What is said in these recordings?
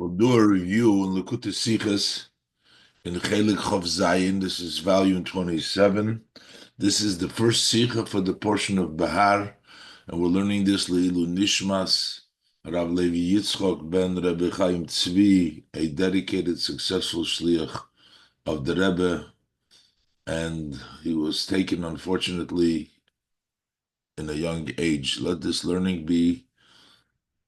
We'll do a review in Likutei Sichos in Chelek Chov Zayin. This is volume 27. This is the first Sikha for the portion of Behar, and we're learning this Leilu Nishmas, Rav Levi Yitzchok ben Rabbi Chaim Tzvi, a dedicated, successful shliach of the Rebbe, and he was taken, unfortunately, in a young age. Let this learning be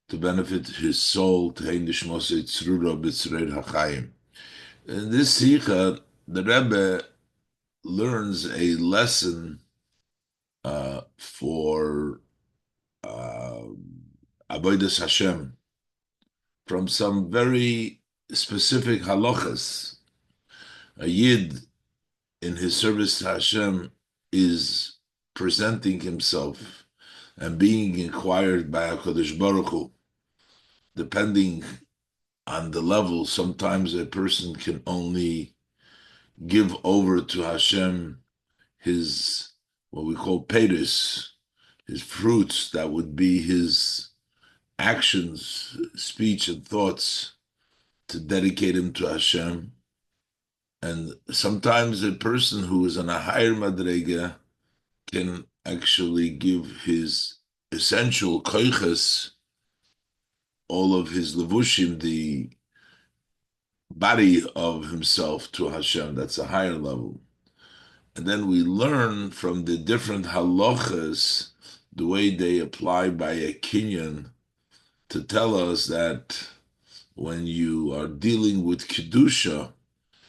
to benefit his soul, Tehei Nishmosei Tzrura B'Tzreir HaChaim. In this Sikha, the Rebbe learns a lesson for uh, Avodas Hashem from some very specific halachas. A Yid in his service to Hashem is presenting himself and being inquired by HaKadosh Baruch Hu, depending on the level. Sometimes a person can only give over to Hashem his, what we call peris, his fruits, that would be his actions, speech, and thoughts, to dedicate him to Hashem. And sometimes a person who is on a higher madrega can actually give his essential koiches, all of his levushim, the body of himself, to Hashem. That's a higher level. And then we learn from the different halachas the way they apply by a kinyan to tell us that when you are dealing with kedusha,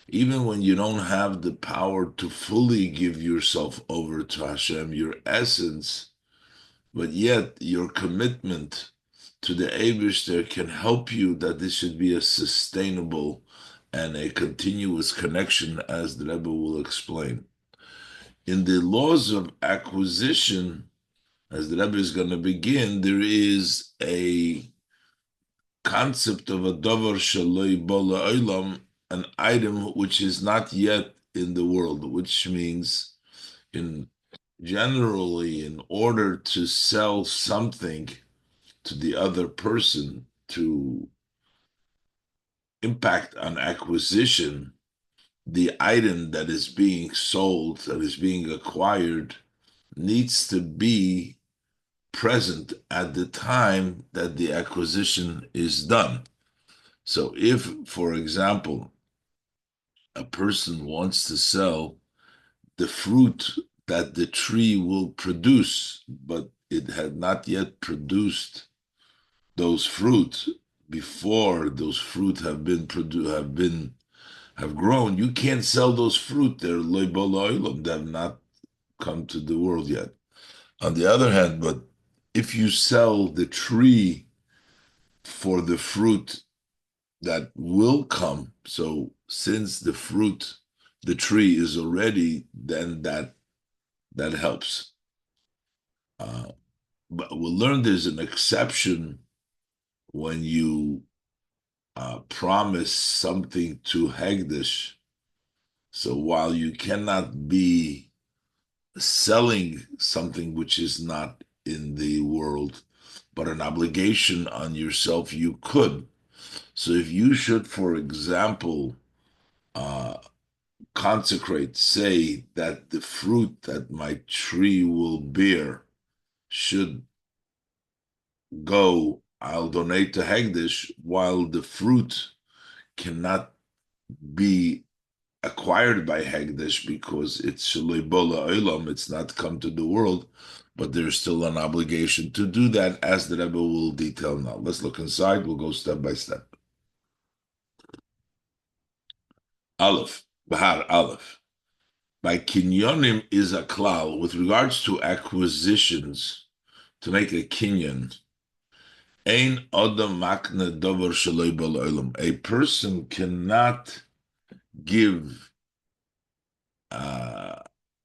even when you don't have the power to fully give yourself over to Hashem, your essence, but yet your commitment to the Eibishter can help you, that this should be a sustainable and a continuous connection, as the Rebbe will explain. In the laws of acquisition, as the Rebbe is going to begin, there is a concept of a davar shaloi bola olam, an item which is not yet in the world, which means, generally, in order to sell something to the other person, to impact on acquisition, the item that is being sold, that is being acquired, needs to be present at the time that the acquisition is done. So if, for example, a person wants to sell the fruit that the tree will produce, but it had not yet produced those fruit before those fruit have grown, you can't sell those fruit. They're loy bala olam. They have not come to the world yet. On the other hand, but if you sell the tree for the fruit that will come, so since the tree is already, then that helps. But we'll learn there's an exception when you promise something to Hegdish. So while you cannot be selling something which is not in the world, but an obligation on yourself, you could. So if you should, for example, consecrate, say that the fruit that my tree will bear should go, I'll donate to Hegdish, while the fruit cannot be acquired by Hegdish because it's Shaloi Bola Olam, it's not come to the world, but there's still an obligation to do that, as the Rebbe will detail now. Let's look inside, we'll go step by step. Aleph, Behar, Aleph. By kinyonim is a klal, with regards to acquisitions, to make a kinyon, ein odam makne dover shaloi bola olam. A person cannot give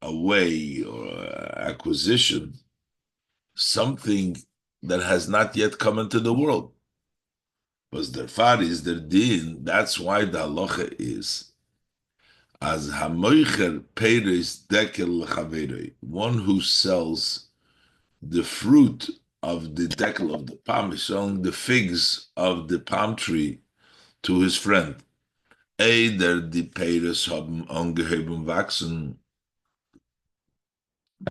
away or acquisition something that has not yet come into the world. Because their far is their din. That's why the halacha is as hamoicher peiris dekel chaverei, one who sells the fruit of the dekel of the palm, is selling the figs of the palm tree to his friend. Eider die Peres haben angeheben wachsen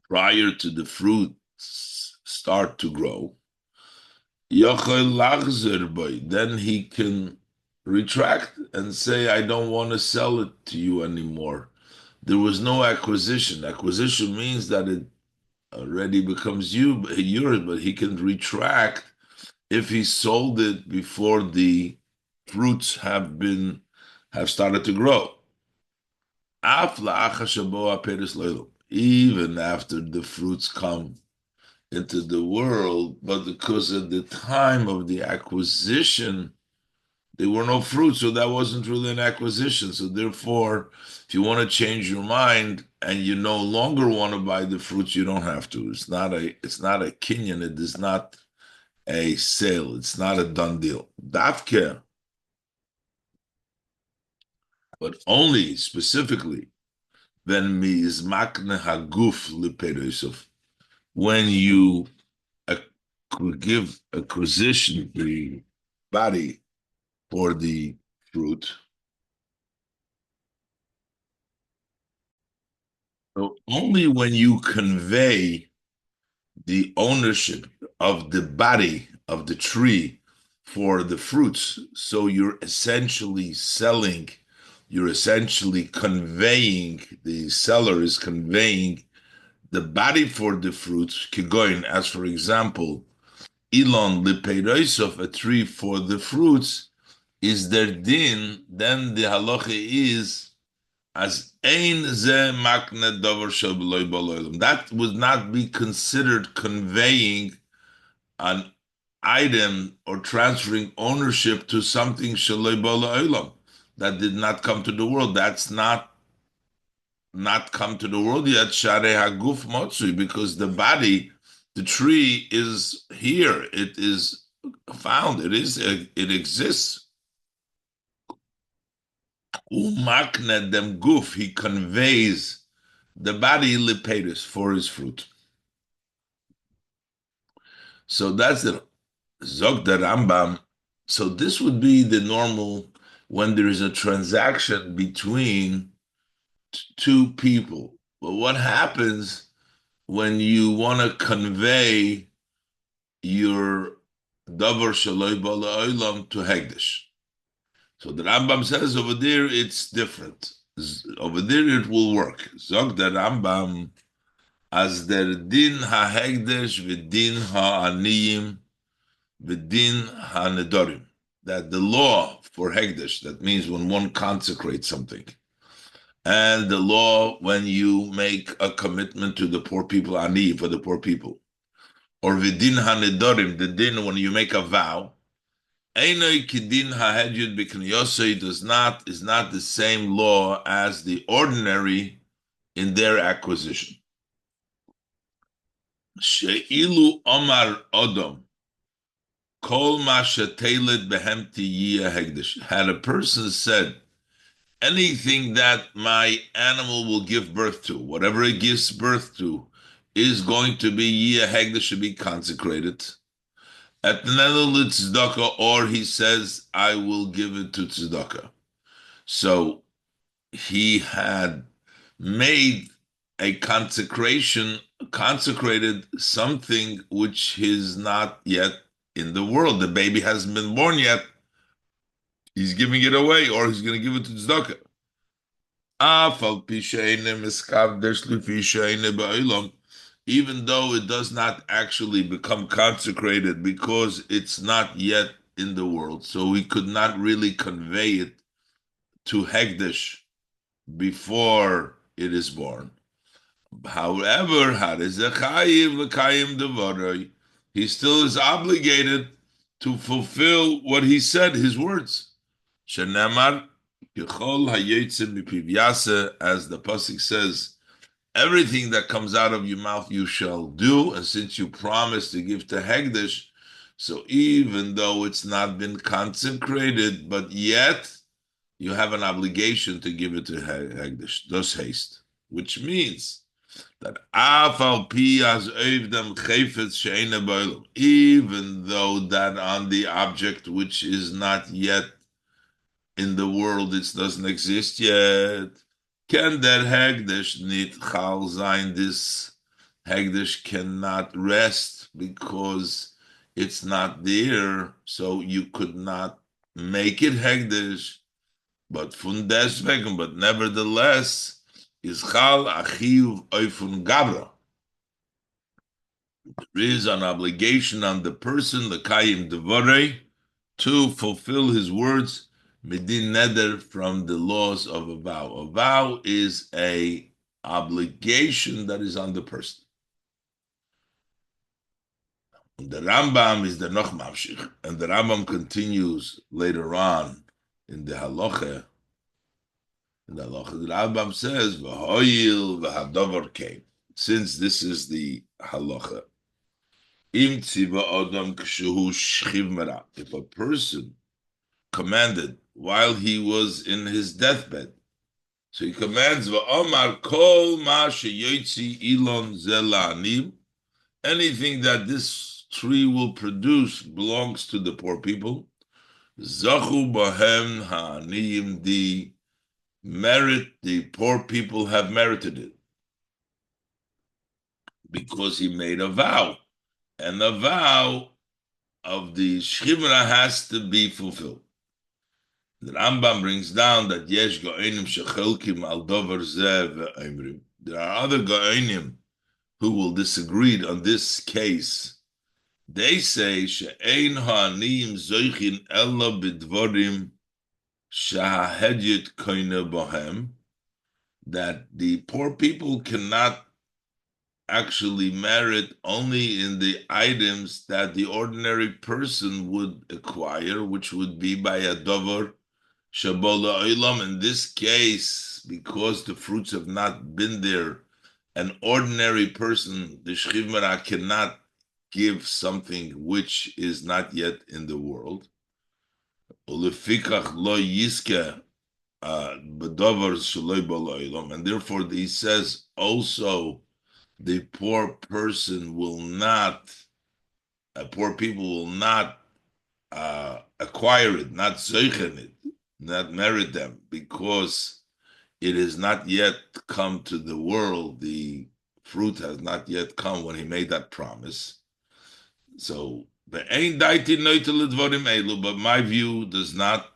prior to the fruits start to grow. Yochel lachzer boy, then he can retract and say, I don't want to sell it to you anymore. There was no acquisition. Acquisition means that it already becomes yours, but he can retract if he sold it before the fruits have started to grow. Even after the fruits come into the world, but because at the time of the acquisition, there were no fruits, so that wasn't really an acquisition. So therefore, if you want to change your mind and you no longer want to buy the fruits, you don't have to. It's not a kinyan, it is not a sale, it's not a done deal. Dafke, but only specifically when mi is makne haguf liperisov, when you give acquisition the body for the fruit. So only when you convey the ownership of the body of the tree for the fruits, so you're essentially conveying, the seller is conveying the body for the fruits, kigoin, as for example, Elon of a tree for the fruits, is their din, then the halacha is as ein ze makne dover shel b'loy b'loylam. That would not be considered conveying an item or transferring ownership to something shaloi b'loylam that did not come to the world. That's not come to the world yet. Share haguf motzui, because the body, the tree is here. It is found. It exists. Umakne dem guf, he conveys the body lipetus for his fruit. So that's the Zog the Rambam. So this would be the normal when there is a transaction between two people. But what happens when you want to convey your davar shaloi bala olam to Hegdish? So the Rambam says over there it's different. Over there it will work. Zog the Rambam as der din ha Hegdish v'din ha aniyim v'din ha nedorim. That the law for Hegdish, that means when one consecrates something, and the law when you make a commitment to the poor people, ani, for the poor people, or v'din ha nedorim, the din when you make a vow, Einoi kidin ha'hedyud b'kniyosei is not the same law as the ordinary in their acquisition. She'ilu omar odom kol ma shetelet behem tiyiyah hegdish. Had a person said, anything that my animal will give birth to, whatever it gives birth to, is going to be yiyah hegdish, should be consecrated. At the tzedakah, or he says, I will give it to tzedakah. So he had made a consecrated something which is not yet in the world. The baby hasn't been born yet. He's giving it away, or he's going to give it to tzedakah. Even though it does not actually become consecrated because it's not yet in the world, so we could not really convey it to Hegdish before it is born. However, he still is obligated to fulfill what he said, his words. Shenemar, as the pasuk says, everything that comes out of your mouth you shall do, and since you promised to give to Hegdish, so even though it's not been consecrated, but yet you have an obligation to give it to Hegdish, thus haste, which means that even though that on the object which is not yet in the world it doesn't exist yet. Can der Hegdish nicht chal sein? This Hegdish cannot rest because it's not there, so you could not make it Hegdish. But von deswegen, but nevertheless, is chal achiv oifun gabra. There is an obligation on the person, the kayim devorei, to fulfill his words, midin neder, from the laws of a vow. A vow is a obligation that is on the person. And the Rambam is the noch mamshich, and the Rambam continues later on in the halacha. In the halacha, the Rambam says, "V'hoyil v'hadover came." Since this is the halacha, if a person commanded while he was in his deathbed, so he commands va'omar kol ma sheyotzi ilon zelanim, anything that this tree will produce belongs to the poor people. Zachu bahem ha'aniyim, the poor people have merited it because he made a vow. And the vow of the Shchimra has to be fulfilled. The Rambam brings down that yesh go'enim shechelkim al dover zeh ve'emrim. There are other go'enim who will disagree on this case. They say she'ein ha'aniyim zoichin ella b'dvorim shaha'hedyet koine bohem, that the poor people cannot actually merit only in the items that the ordinary person would acquire, which would be by a dover shabola oilam. In this case, because the fruits have not been there, an ordinary person, the shchivmara, cannot give something which is not yet in the world. Ulefikach lo yiske b'dover shaloi bala oilam, and therefore he says also, the poor person will not, poor people will not acquire it, not zeichen it, not merit them, because it has not yet come to the world. The fruit has not yet come when he made that promise. So, but my view does not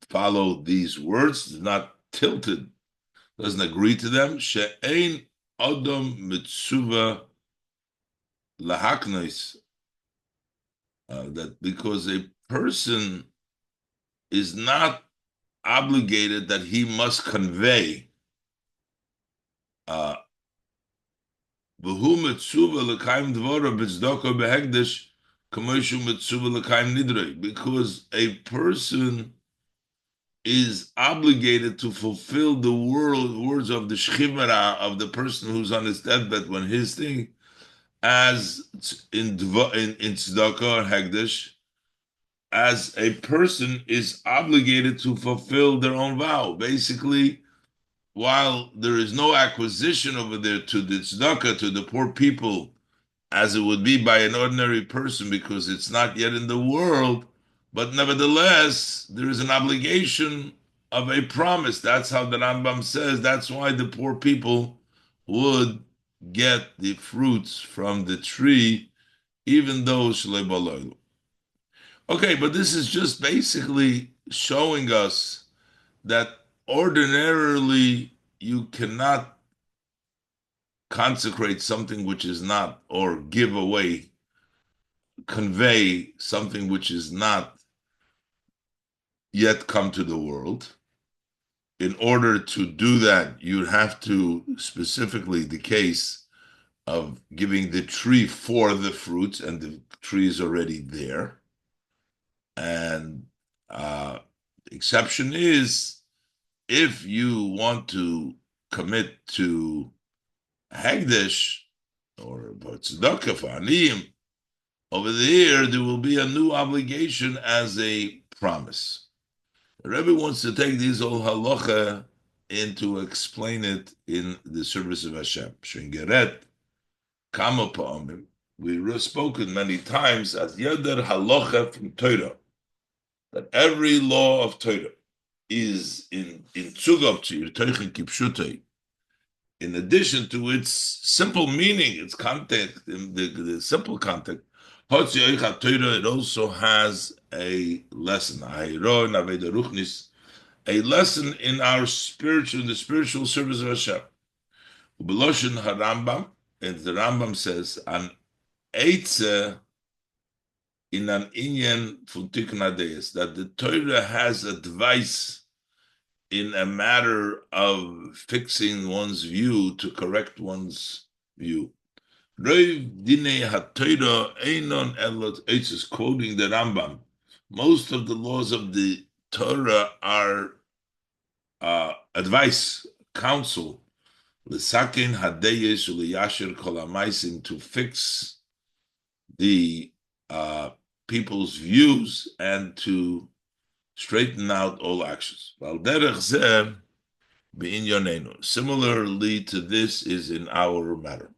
follow these words, does not tilt it, doesn't agree to them. She'ein Adam mitzuva lahaknois, that because a person is not obligated that he must convey v'hu mitzuva l'kaim dvora b'tzedakah behegdish k'moshu mitzuva l'kaim nidrei, because a person is obligated to fulfill the words of the shchimera of the person who's on his deathbed when his thing, as in tzedakah or hegdish, as a person is obligated to fulfill their own vow. Basically, while there is no acquisition over there to the tzedakah, to the poor people, as it would be by an ordinary person, because it's not yet in the world, but nevertheless, there is an obligation of a promise. That's how the Rambam says. That's why the poor people would get the fruits from the tree, even though Shlei Baloilu. Okay, but this is just basically showing us that ordinarily you cannot consecrate something which is not, or give away, convey something which is not yet come to the world. In order to do that, you have to, specifically the case of giving the tree for the fruits, and the tree is already there. And exception is if you want to commit to Hagdish or Tzedakah for Aniyim, over there will be a new obligation as a promise. The Rebbe wants to take these old halacha and to explain it in the service of Hashem. Shengeret kama pa'amim. We've spoken many times as yeder halacha from Torah. that every law of Torah is in Tzugov to Teichen Kipshutei, in addition to its simple meaning, its context, in the simple context, it also has a lesson, a lesson in our spiritual, in the spiritual service of Hashem. Ubeloshin Harambam, and the Rambam says, an Eitze in an Inyan von Tikkun Deis, that the Torah has advice in a matter of fixing one's view to correct one's view. Reiv Dine HaTorah Einon Elot Eitz is quoting the Rambam. Most of the laws of the Torah are advice, counsel, l'sakin hadeyesh u'liyasher kol hamaisim, to fix the people's views and to straighten out all actions. Similarly to this is in our matter.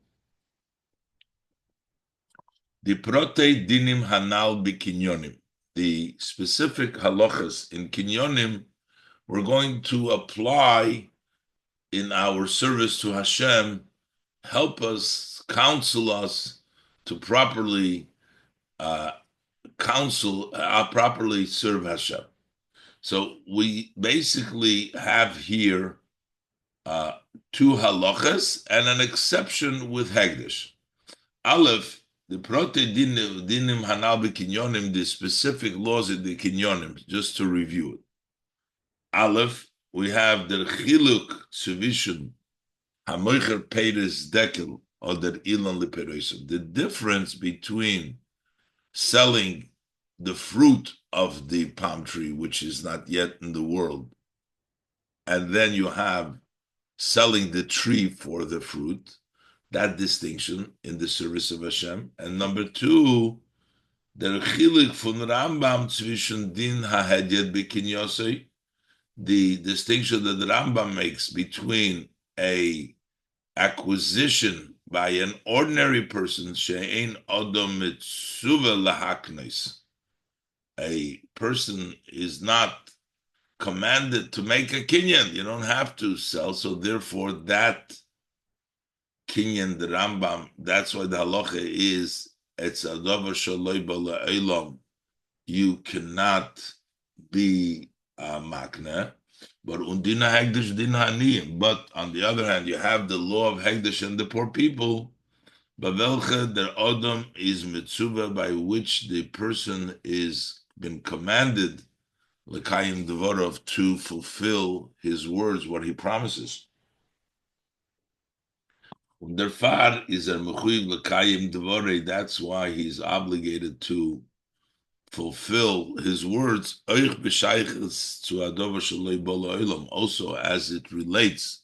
The prote dinim hanal bikinyonim, the specific halachas in kinyonim, we're going to apply in our service to Hashem, help us, counsel us to properly properly serve Hashem. So we basically have here two halachas and an exception with Hegdish. Aleph, the prote dinim hanal b'kinyonim, the specific laws in the kinyonim, just to review it. Aleph, we have the chiluk suvishin hamoicher peiris dekel or the ilan leperosim. The difference between selling the fruit of the palm tree, which is not yet in the world, and then you have selling the tree for the fruit, that distinction in the service of Hashem. And number two, der Chilik von Rambam zwischen din ha'hedyet b'kinyosei, the distinction that the Rambam makes between a acquisition by an ordinary person, she'ein odom mitzuva lahaknes, a person is not commanded to make a kinyan. You don't have to sell, so therefore that kinyan, the Rambam, that's why the halacha is it's a davar shaloi bala elam. You cannot be makna, but undina hegdish din haniyim. But on the other hand, you have the law of hegdish and the poor people. Bavelcha der odom is mitzuva, by which the person is been commanded l'kayim devorov, to fulfill his words, what he promises. Therefore, is a mechuyev l'kayim devorei. That's why he's obligated to fulfill his words. Also, as it relates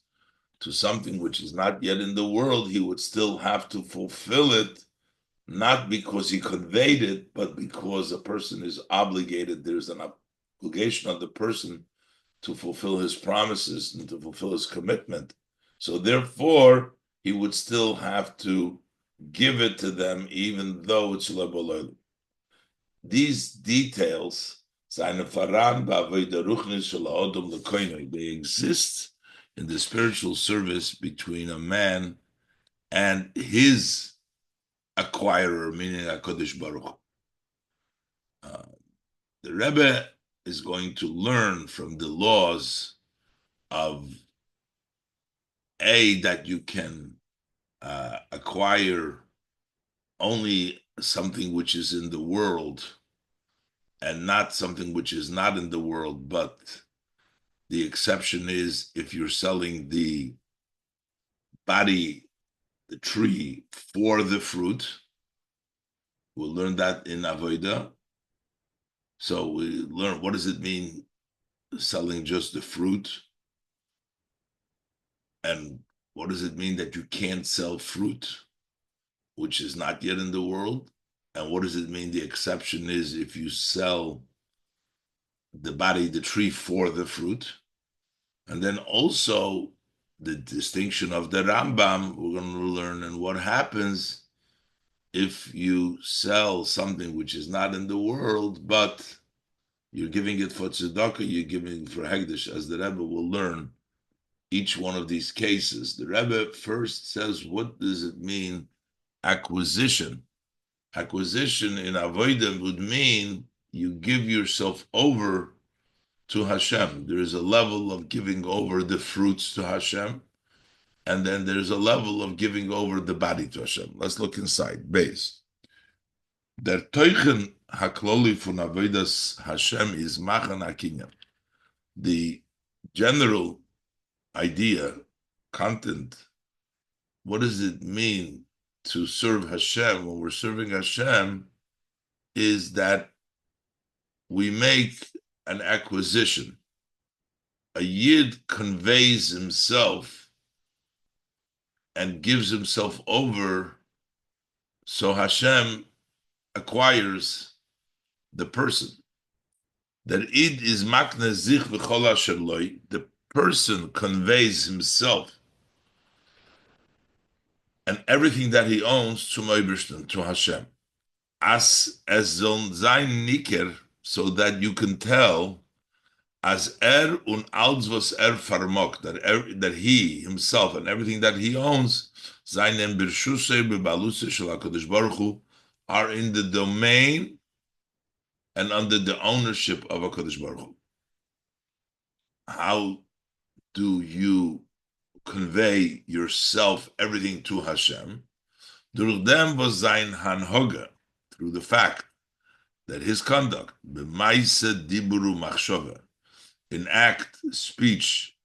to something which is not yet in the world, he would still have to fulfill it, not because he conveyed it, but because a person is obligated. There's an obligation on the person to fulfill his promises and to fulfill his commitment. So therefore, he would still have to give it to them, even though it's lebololim. These details, they exist in the spiritual service between a man and his acquirer, meaning HaKadosh Baruch. The Rebbe is going to learn from the laws of that you can acquire only something which is in the world and not something which is not in the world, but the exception is if you're selling the body, the tree, for the fruit. We'll learn that in Avodah. So we learn, what does it mean selling just the fruit? And what does it mean that you can't sell fruit which is not yet in the world? And what does it mean the exception is if you sell the body, the tree, for the fruit? And then also the distinction of the Rambam, we're going to learn, and what happens if you sell something which is not in the world, but You're giving it for tzedakah, you're giving it for hegdish, as the Rebbe will learn each one of these cases. The Rebbe first says, what does it mean, acquisition? Acquisition in avodah would mean you give yourself over to Hashem. There is a level of giving over the fruits to Hashem, and then there's a level of giving over the body to Hashem. Let's look inside. Base. Der Teuchen hakloli von avodas Hashem is machan hakinyan. The general idea, content, what does it mean to serve Hashem? When we're serving Hashem, is that we make an acquisition. A Yid conveys himself and gives himself over, so Hashem acquires the person. That Id is makna zich v'chol asher loi, the person conveys himself and everything that he owns to Meibishtan, to Hashem. As zon sein niker, so that you can tell, as und alles was vermogt, that he himself and everything that he owns, seinen birshusei bebaluse shel HaKadosh Baruch Hu, are in the domain and under the ownership of HaKadosh Baruch Hu. How do you convey yourself, everything to Hashem? Durch dem was sein Hanhoga, through the fact that his conduct, b'maise diburu machshava, in act, speech,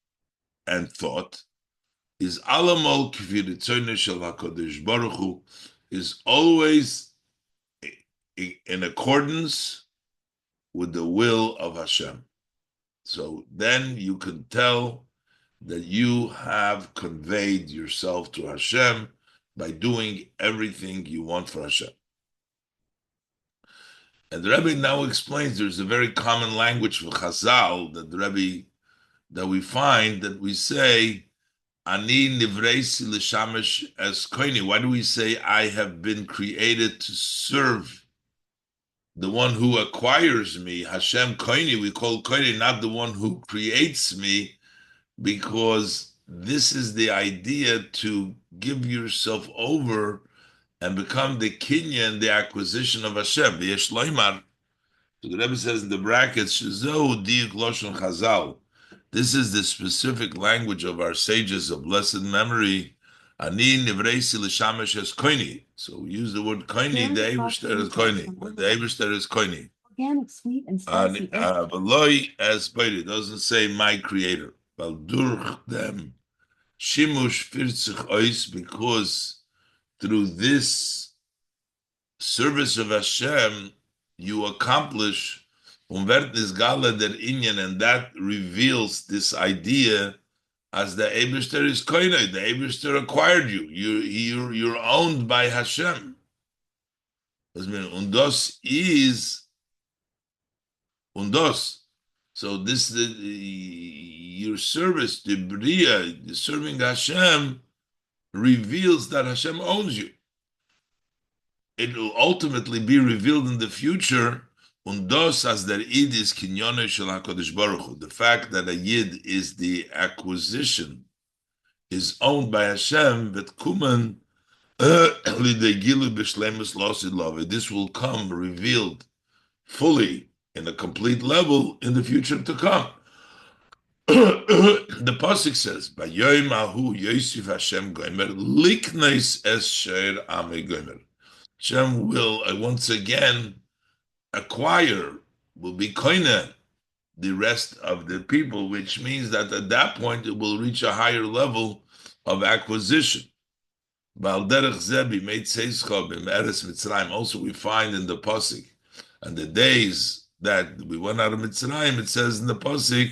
and thought, is alamol k'viritzone shel HaKadosh Baruch Hu, is always in accordance with the will of Hashem. So then you can tell that you have conveyed yourself to Hashem by doing everything you want for Hashem. And the Rebbe now explains there's a very common language for Chazal that the Rebbe, that we find, that we say, Ani nivreisi l'shamesh es koini. Why do we say I have been created to serve the one who acquires me? Hashem koini, we call koini, not the one who creates me, because this is the idea, to give yourself over and become the kinyan, the acquisition of Hashem. V'yesh loymar, so the Rebbe says in the brackets, Shezo diuk loshon Chazal. This is the specific language of our sages of blessed memory. Ani nivreisi l'shamesh es koini. So we use the word koini, the Eibishter is koini. When the Eibishter is koini. Organic, sweet, and spicy. V'loi es beiri, doesn't say my creator. Val durch them shimush firzich ois, because through this service of Hashem, you accomplish umvertis gala der inyan, and that reveals this idea as the Eibishter is koinai. The Eibishter acquired you. You're owned by Hashem. Undos is undos. So this your service, the bria, the serving Hashem, reveals that Hashem owns you. It will ultimately be revealed in the future. Undos as der Id is kinyone shel HaKadosh Baruch Hu. The fact that a Yid is the acquisition, is owned by Hashem, but kuman lidegilu b'shlemus losid love. This will come revealed fully in a complete level in the future to come. The pasuk says, "Bayoyim ahu Yosef Hashem gomer likneis es sheir ame gomer." Hashem will once again acquire, will be koine the rest of the people, which means that at that point it will reach a higher level of acquisition. Also, we find in the pasuk, and the days that we went out of Mitzrayim, it says in the pasuk,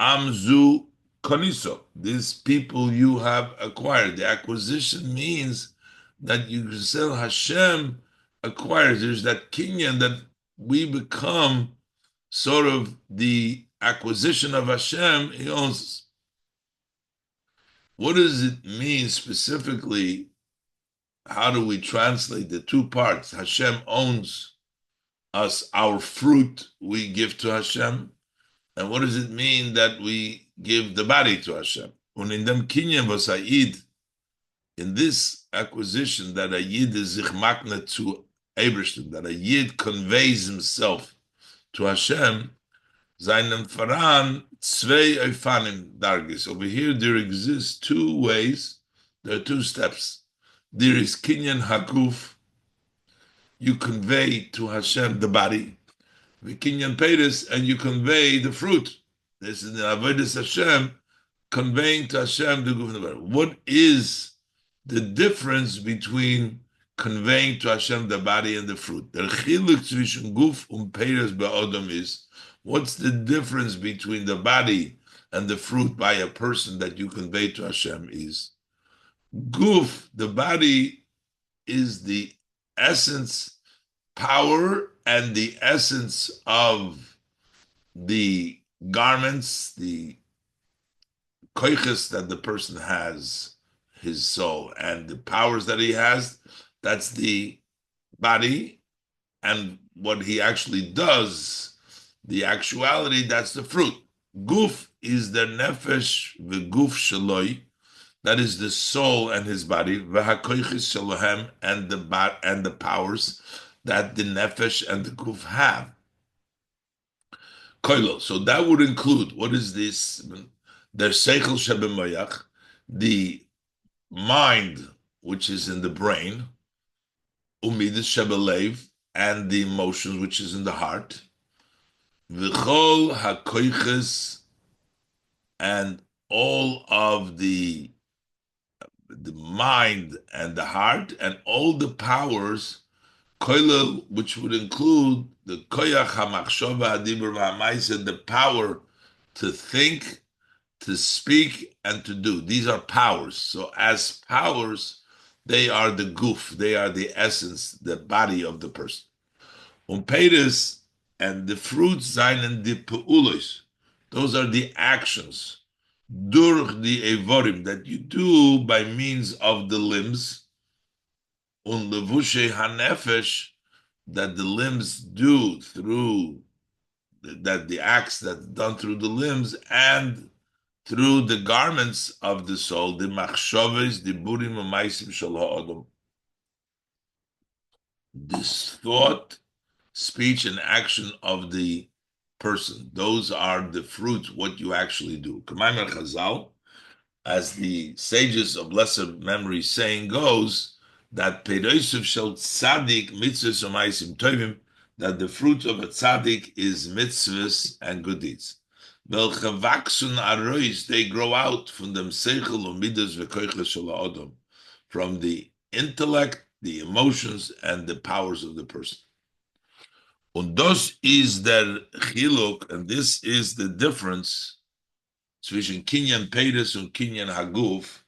Amzu koniso. These people you have acquired. The acquisition means that you sell Hashem acquires. There's that kinyan that we become sort of the acquisition of Hashem. He owns us. What does it mean specifically? How do we translate the two parts? Hashem owns us our fruit we give to Hashem, and what does it mean that we give the body to Hashem? Und in dem Kinyan was Ayid, in this acquisition that a Yid is sich makna to Eberstein, that a Yid conveys himself to Hashem, seinem Faran zwei Eufanim Dargis. Over here there exist two ways, there are two steps. There is Kinyan Hakuf, you convey to Hashem the body, the Kinyan Pedis, and you convey the fruit. This is the Avodas Hashem, conveying to Hashem the Guf and the body. What is the difference between conveying to Hashem the body and the fruit? Der Chiluk zwischen Guf und Pedis be'odom is, what's the difference between the body and the fruit by a person that you convey to Hashem is Guf, the body is the essence, power, and the essence of the garments, the koiches that the person has, his soul, and the powers that he has, that's the body, and what he actually does, the actuality, that's the fruit. Guf is the nefesh v'guf shaloi, that is the soul and his body, v'hakoiches shalohem, and the powers that the nefesh and the guf have. Koilo. So that would include, what is this? The seichel shebemoyach, the mind which is in the brain, umidas shebelev, and the emotions which is in the heart, v'chol hakoiches, and all of the mind and the heart, and all the powers, koilel, which would include the koyach hamachshova hadibur v'hamaisa, the power to think, to speak, and to do. These are powers. So as powers, they are the guf, they are the essence, the body of the person. Umpedis, and the fruits seinen die peulos, those are the actions, durch the evorim, that you do by means of the limbs, und levushe hanefesh, that the limbs do through, that the acts that done through the limbs and through the garments of the soul, the machshavos, the burim u'maisim shel ha'adam. This thought, speech, and action of the person, those are the fruits, what you actually do. K'maimer Chazal, as the sages of blessed memory saying goes, that Peirosav shel tzaddik mitzvahs u'maisim tovim, that the fruit of a tzaddik is mitzvahs and good deeds. Vel chavaksun arois, they grow out from them seichel u'midas v'koiches shel ha'adam, from the intellect, the emotions, and the powers of the person. Und das ist der Chiluk, and this is the difference zwischen Kinyan Pedis und Kinyan Haguf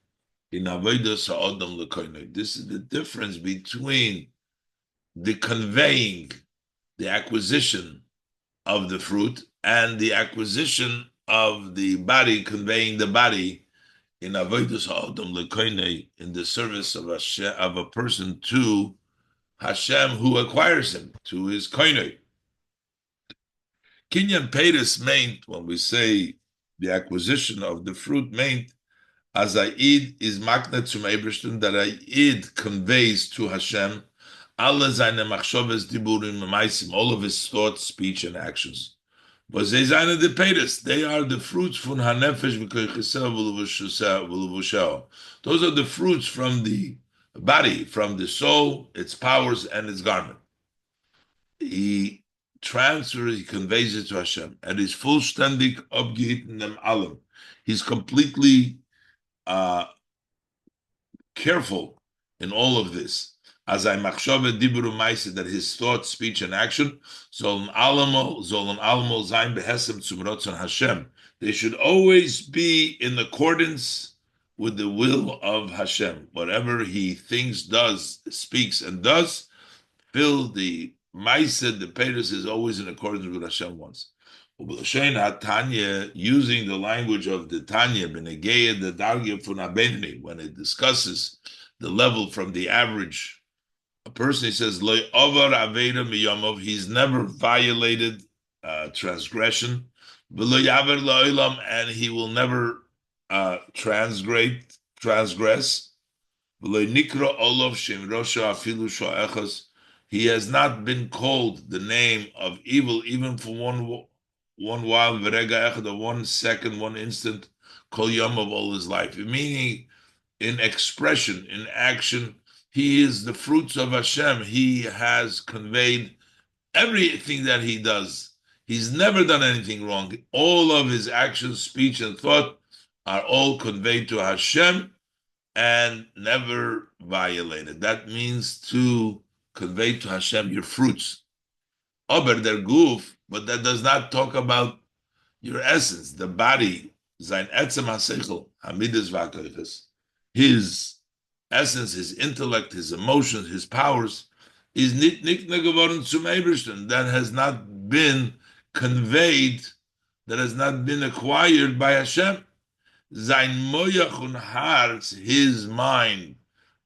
in Avodas Ha'adam L'Koinoi. This is the difference between the conveying, the acquisition of the fruit, and the acquisition of the body, conveying the body in Avodas Ha'adam L'Koinoi, in the service of a person to Hashem, who acquires him to his koinoi. Kinyan Pedis meant, when we say the acquisition of the fruit, meant as Aid is makna zum Eberstein, that Aid conveys to Hashem alle seine machshavos, diburim, maisim, all of his thoughts, speech, and actions. But they seine the Pedis, they are the fruits from hanefesh v'koichisel v'levushel. Those are the fruits from the body, from the soul, its powers, and its garment. He transfers, he conveys it to Hashem, and is vollständig abgehitten dem allem. He's completely careful in all of this. As I machshava diburu maise, that his thought, speech, and action, sollen allemaal sein behesem zum rotzon Hashem. They should always be in accordance with the will of Hashem. Whatever he thinks, does, speaks, and does, fill the Maisa, the Pedus, is always in accordance with what Hashem wants. Using the language of the Tanya, Benegeya, the Dargya Funabenini, when it discusses the level from the average A person, he says, Lo avar aveda miyomov, he's never violated transgression, V'lo yaver la'olam, and he will never transgress. V'lo nikra olav shem rosha afilu sha'echas, he has not been called the name of evil even for one while, v'rega echad, 1 second, 1 instant, kol yom, of all his life. Meaning, in expression, in action, he is the fruits of Hashem. He has conveyed everything that he does. He's never done anything wrong. All of his actions, speech, and thought are all conveyed to Hashem and never violated. That means to convey to Hashem your fruits. Aber der Guf, but that does not talk about your essence, the body, sein etzem hasechel, hamidas v'akoiches, his essence, his intellect, his emotions, his powers, is nit nikna geworden zum Ebersten, that has not been conveyed, that has not been acquired by Hashem. Sein moyach und Herz, his mind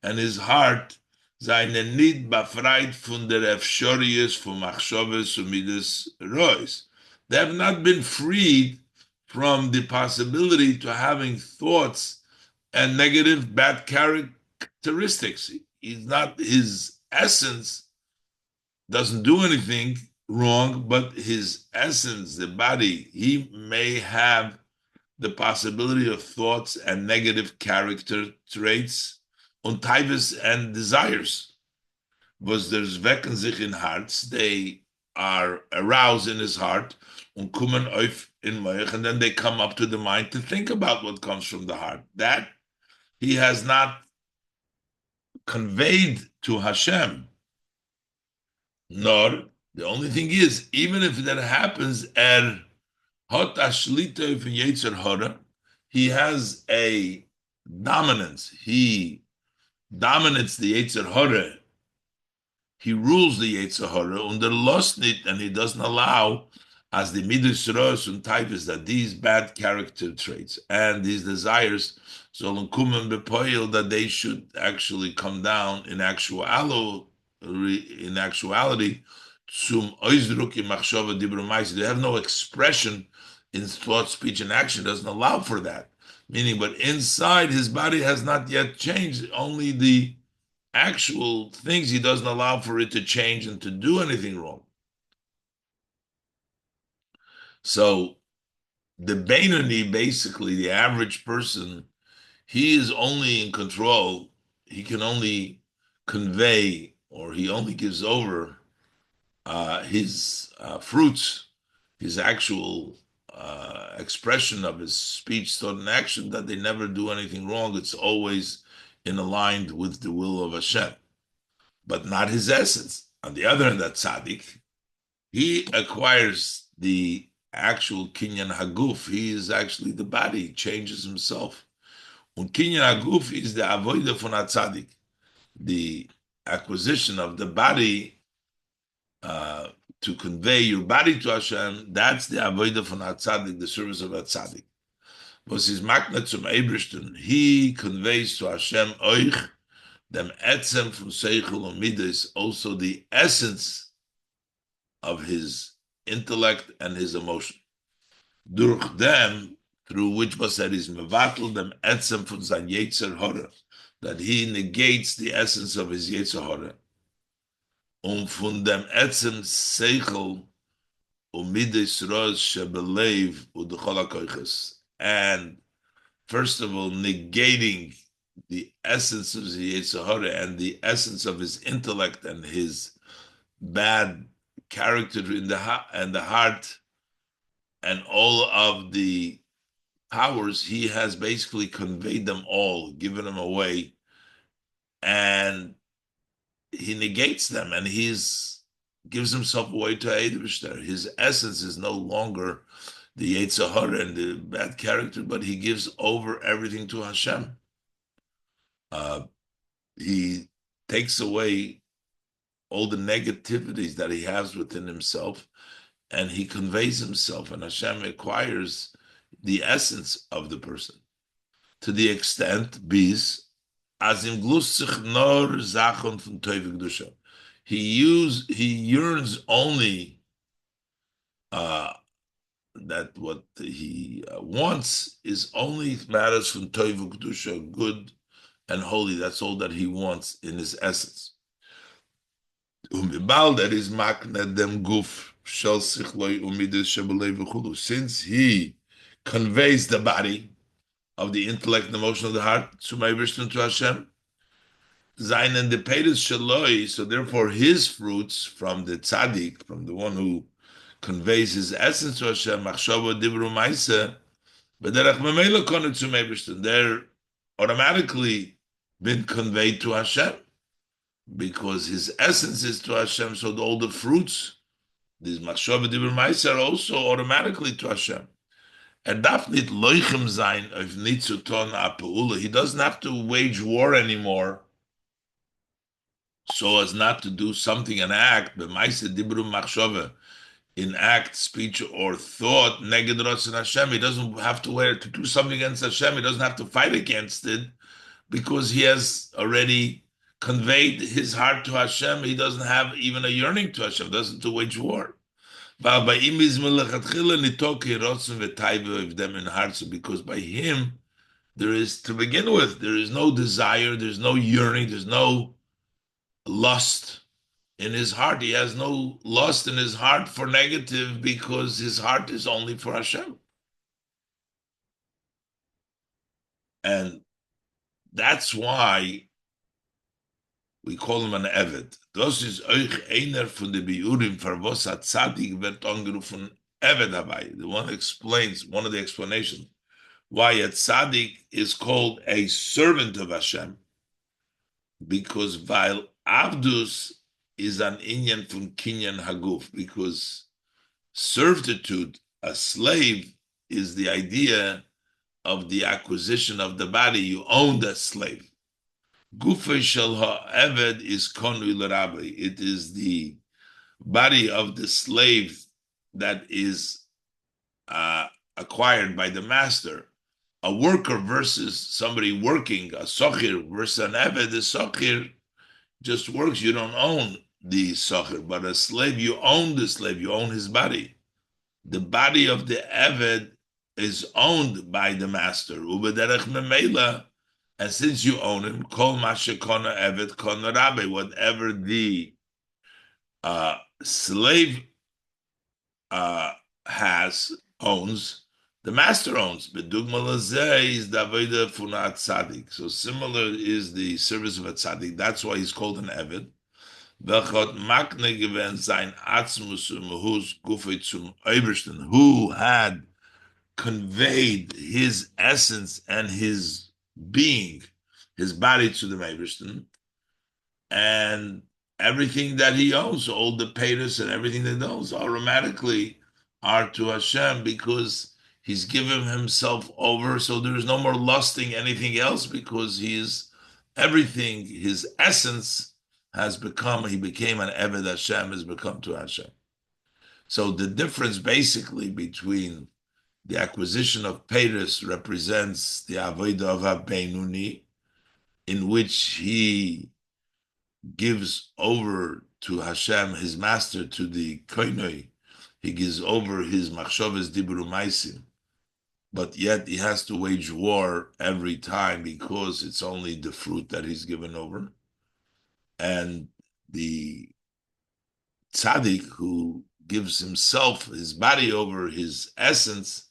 and his heart, seine nit befreit von der Efshorius, von Machshoves und Midas Rois. They have not been freed from the possibility to having thoughts and negative, bad characteristics. He's not, his essence doesn't do anything wrong, but his essence, the body, he may have the possibility of thoughts and negative character traits, und Taivas and desires. Was there's wecken sich in hearts, they are aroused in his heart, und kommen auf in Moich, and then they come up to the mind to think about what comes from the heart. That he has not conveyed to Hashem. Nor, the only thing is, even if that happens, Hot ashlita from Yetzer Hara, he has a dominance. He dominates the Yetzer Hara. He rules the Yetzer Hara under Losnit, and he doesn't allow, as the Midas Ros and types, that these bad character traits and these desires, sollen kommen bepoil, that they should actually come down in actuality. Zum Ausdruck in Machshava Dibur Ma'aseh. They have no expression in thought, speech, and action. Doesn't allow for that. Meaning, but inside his body has not yet changed. Only the actual things, he doesn't allow for it to change and to do anything wrong. So the Beinoni, basically the average person, he is only in control. He can only convey, or he only gives over his fruits, his actual expression of his speech, thought, and action, that they never do anything wrong. It's always in aligned with the will of Hashem, but not his essence. On the other hand, that tzaddik, he acquires the actual kinyan haguf. He is actually the body, changes himself. And kinyan haguf is the avodah von tzaddik, the acquisition of the body to convey your body to Hashem. That's the avodah von tzaddik, the service of a tzaddik. Was his magnet zum Ebersten, he conveys to Hashem euch dem etzem from seichel and midas, also the essence of his intellect and his emotion. Durch them, through which was that is mevatel dem etzem from sein yetzer hara, that he negates the essence of his yetzer hara. Von dem etzem seichel midas rosh shebelev udechol hakoyches, and first of all, negating the essence of the Yetzer Hara and the essence of his intellect and his bad character in the heart, and all of the powers, he has basically conveyed them all, given them away, and he negates them, and gives himself away to Eidevishter. His essence is no longer the Yetzer Hara and the bad character, but he gives over everything to Hashem. He takes away all the negativities that he has within himself, and he conveys himself, and Hashem acquires the essence of the person, to the extent, bis, as im glust sich nor Sachen von Teufel Kedusha. He yearns only uh, that what he wants is only matters from Teufel Kedusha, good and holy. That's all that he wants in his essence. That is makna dem guf shel sichloi umidas shebelei v'chulu. Since he conveys the body of the intellect and emotion of the heart to my Vishnu to Hashem, Zayin and the Pedus Shaloi, so therefore his fruits from the tzaddik, from the one who conveys his essence to Hashem, Machshava Dibru Maisa, B'derech Memela Konu to Meibishton, they're automatically been conveyed to Hashem because his essence is to Hashem. So all the fruits, these Machshava Dibru Maisa, are also automatically to Hashem. And Dafnit Loichem Zayin of Nitzuton Apaula, he doesn't have to wage war anymore so as not to do something, an act, b'maisa dibru machshava, in act, speech, or thought, neged rotzon Hashem. He doesn't have to do something against Hashem. He doesn't have to fight against it because he has already conveyed his heart to Hashem. He doesn't have even a yearning to Hashem. Doesn't to wage war. Because by him, there is, to begin with, there is no desire, there's no yearning, there's no lust in his heart. He has no lust in his heart for negative because his heart is only for Hashem. And that's why we call him an Eved. Das ist euch einer von den Biurim, für was hat Tzadik wird angerufen Eved dabei. The one explains, one of the explanations, why a Tzadik is called a servant of Hashem, because while Abdus is an inyan from Kinyan Haguf, because servitude, a slave, is the idea of the acquisition of the body. You own the slave. Gufay shel ha'eved is konui l'rabbi. It is the body of the slave that is acquired by the master. A worker versus somebody working, a sochir versus an eved, the sochir just works. You don't own the sochir, but a slave, you own the slave, you own his body. The body of the eved is owned by the master. Ubederech memela, and since you own him, kol mashekona eved kona rabbe, whatever the slave owns, the master owns. Bedugma lazeh is the avodah funat tzaddik. So similar is the service of a tzaddik. That's why he's called an eved. Who had conveyed his essence and his being, his body to the Eibishter, and everything that he owns, all the payers and everything that he owns, automatically are to Hashem because he's given himself over. So there is no more lusting anything else because he is everything. His essence has become, he became an Eved Hashem, has become to Hashem. So the difference basically between the acquisition of payers represents the Avodah of HaBeinuni, in which he gives over to Hashem, his master, to the Koinoi. He gives over his Machshavas Dibru Maisim, but yet he has to wage war every time because it's only the fruit that he's given over. And the tzaddik who gives himself, his body over, his essence,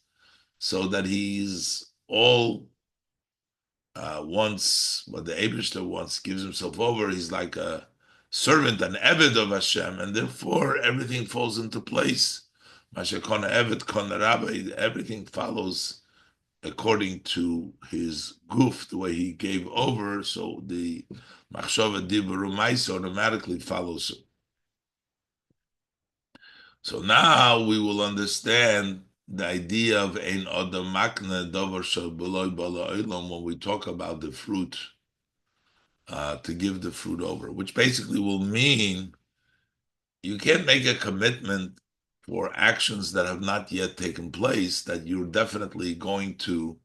so that he's all once what the Eibishter wants, gives himself over. He's like a servant, an Eved of Hashem, and therefore everything falls into place. Mashakona Eved Kona Rabbi, everything follows according to his guf, the way he gave over. So the Machshava Dibur Umayis automatically follows him. So now we will understand the idea of ein adam makna davar shel beloy bala olam when we talk about the fruit, to give the fruit over, which basically will mean you can't make a commitment for actions that have not yet taken place that you're definitely going to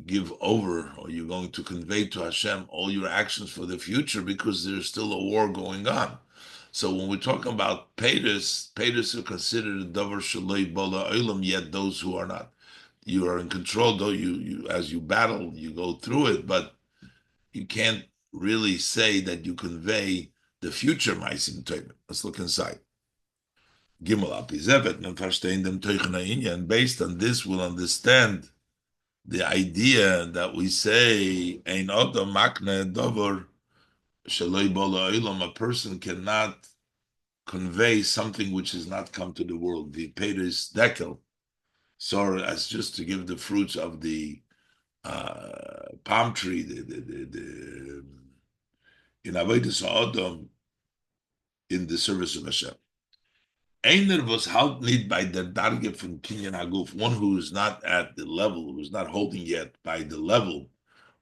give over, or you're going to convey to Hashem all your actions for the future, because there's still a war going on. So when we're talking about Peiros are considered a davar shaloi bala olam, yet those who are not. You are in control, though you as you battle, you go through it, but you can't really say that you convey the future ma'asim Torah. Let's look inside. Gimel al pizevet men verstehen dem teuchena inyan, and based on this we'll understand the idea that we say ein odom makne davar shaloi bala olam, a person cannot convey something which has not come to the world. The Peiros dekel, so as just to give the fruits of the palm tree, the in avodas ha'adam, in the service of Hashem. Einer was halt nicht by the darge from kinyan haguf, one who is not at the level, who is not holding yet by the level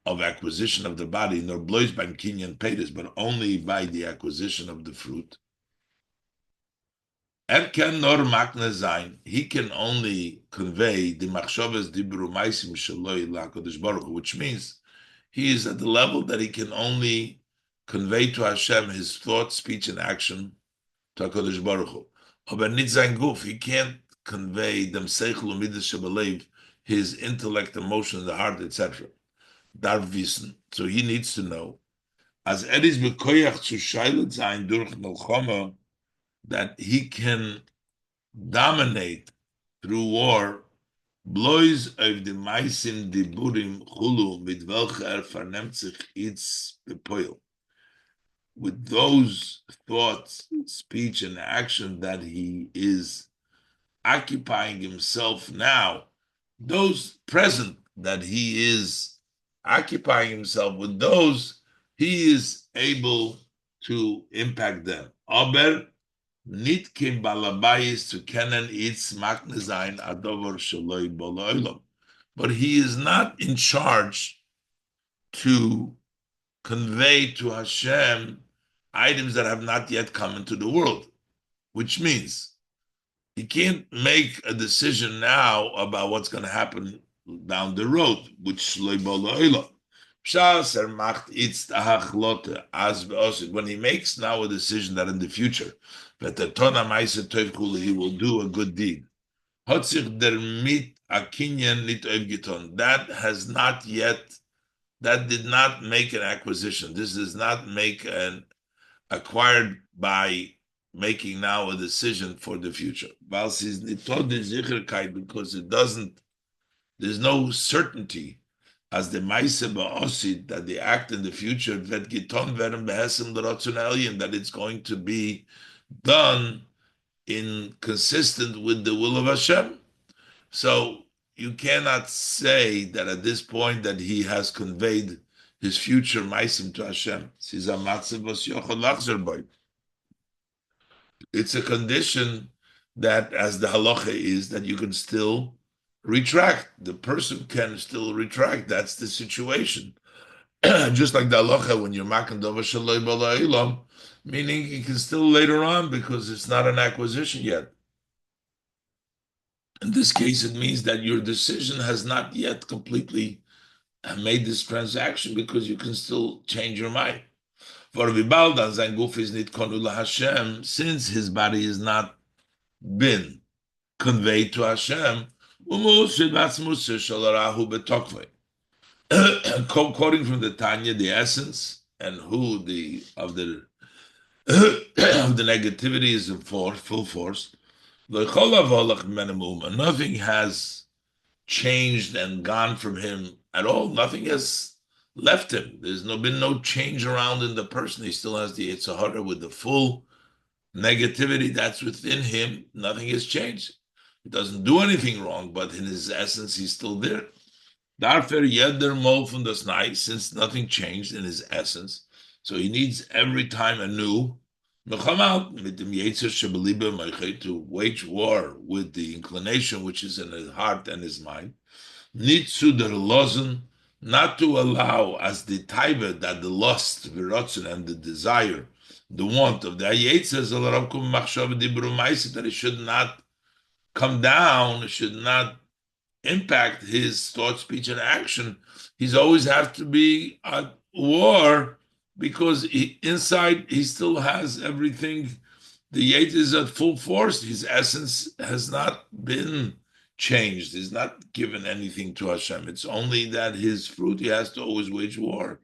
of acquisition of the body, nor blows by kinyan peiros, but only by the acquisition of the fruit. Can nor makna zayin. He can only convey the machshavas dibru maisim shaloi lakodesh baruch Hu, which means he is at the level that he can only convey to Hashem his thought, speech, and action to HaKadosh Baruch Hu. Aber nicht sein Guf. He can't convey them seichel umidas shebelev, his intellect, emotion, the heart, etc. Darf wissen. So he needs to know. As is bekoyach zu shailet sein durch melchama, that he can dominate through war, blois of the maisim diburim chulu mit welcher vernemt sich its bepoil. With those thoughts, speech, and action that he is occupying himself now, those present that he is occupying himself with, those he is able to impact them. Aber nit kim balabayis to kennen its maknezain adover shaloi boloilam. But he is not in charge to convey to Hashem items that have not yet come into the world, which means he can't make a decision now about what's going to happen down the road, which when he makes now a decision that in the future he will do a good deed, that has not yet, that did not make an acquisition. This does not make an acquired by making now a decision for the future. Because it doesn't, there's no certainty as the Maise Ba'osid that the act in the future that it's going to be done in consistent with the will of Hashem. So you cannot say that at this point that he has conveyed his future maisim to Hashem. It's a condition that, as the halacha is, that you can still retract. The person can still retract. That's the situation. Just like the halacha when you're makan dava shaloi bala ilam, meaning you can still later on because it's not an acquisition yet. In this case, it means that your decision has not yet completely made this transaction because you can still change your mind. For Vibaldan, sein Guf is nit konula Hashem, since his body has not been conveyed to Hashem, quoting from the Tanya, the essence and who the of the of the negativity is in force, full force. Nothing has changed and gone from him at all. Nothing has left him. There's been no change around in the person. He still has the Yetzer Hara with the full negativity that's within him. Nothing has changed. He doesn't do anything wrong, but in his essence, he's still there. Since nothing changed in his essence, so he needs every time anew to wage war with the inclination which is in his heart and his mind. Not to allow as the taiva that the lust, virotzen, and the desire, the want of the Yetzes, that it should not come down, it should not impact his thought, speech, and action, he's always have to be at war because inside he still has everything. The Yetzer is at full force. His essence has not been changed. He's not given anything to Hashem. It's only that his fruit, he has to always wage war.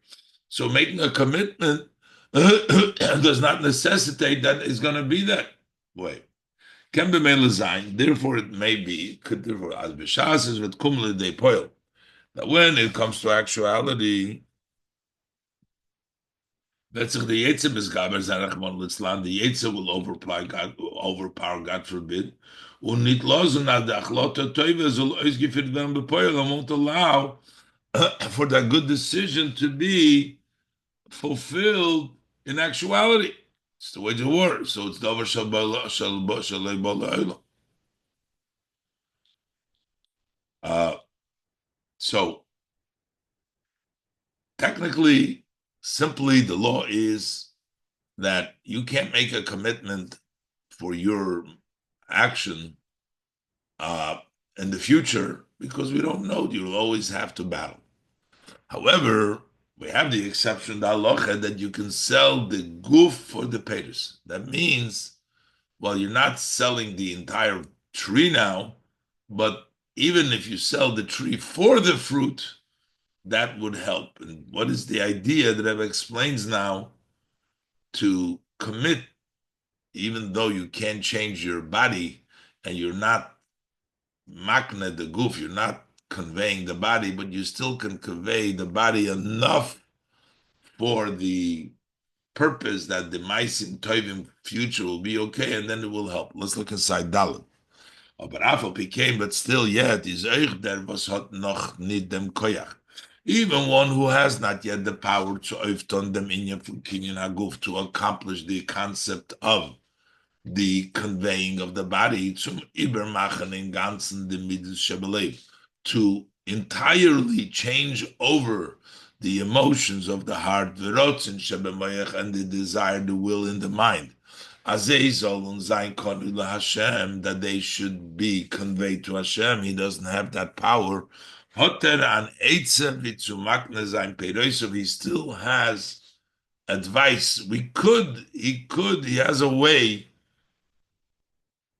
So making a commitment does not necessitate that it's going to be that way. Can be made sein, therefore it may be, could therefore as b'shas is with kumle de poil. That when it comes to actuality, that's if the Yetzer misgaber zanachmon litzlan, the Yetzer will overpower God forbid, und nicht losen ad achlota toive soll ausgeführt werden bepoil, and won't allow for that good decision to be fulfilled in actuality. It's the way to work. So it's davar shalei bala. So technically, simply the law is that you can't make a commitment for your action in the future because we don't know. You'll always have to battle. However, we have the exception, the halacha, that you can sell the goof for the payers. That means, well, you're not selling the entire tree now, but even if you sell the tree for the fruit, that would help. And what is the idea that Rebbe explains now? To commit, even though you can't change your body and you're not makna the goof, you're not conveying the body, but you still can convey the body enough for the purpose that the maisim tovim future will be okay, and then it will help. Let's look inside Dalit. Aber Afal became, but still yet is euch der was hat noch nicht dem koyach. Even one who has not yet the power to öfton dem inyan from kinyan haguf to accomplish the concept of the conveying of the body zum Ibermachen in ganzen the middle shebelev, to entirely change over the emotions of the heart, the rotzen shebemayach, and the desire, the will in the mind. Azei sollen sein konu Hashem, that they should be conveyed to Hashem. He doesn't have that power. Hotter an eitzer zu makne sein peroisov. He still has advice. He has a way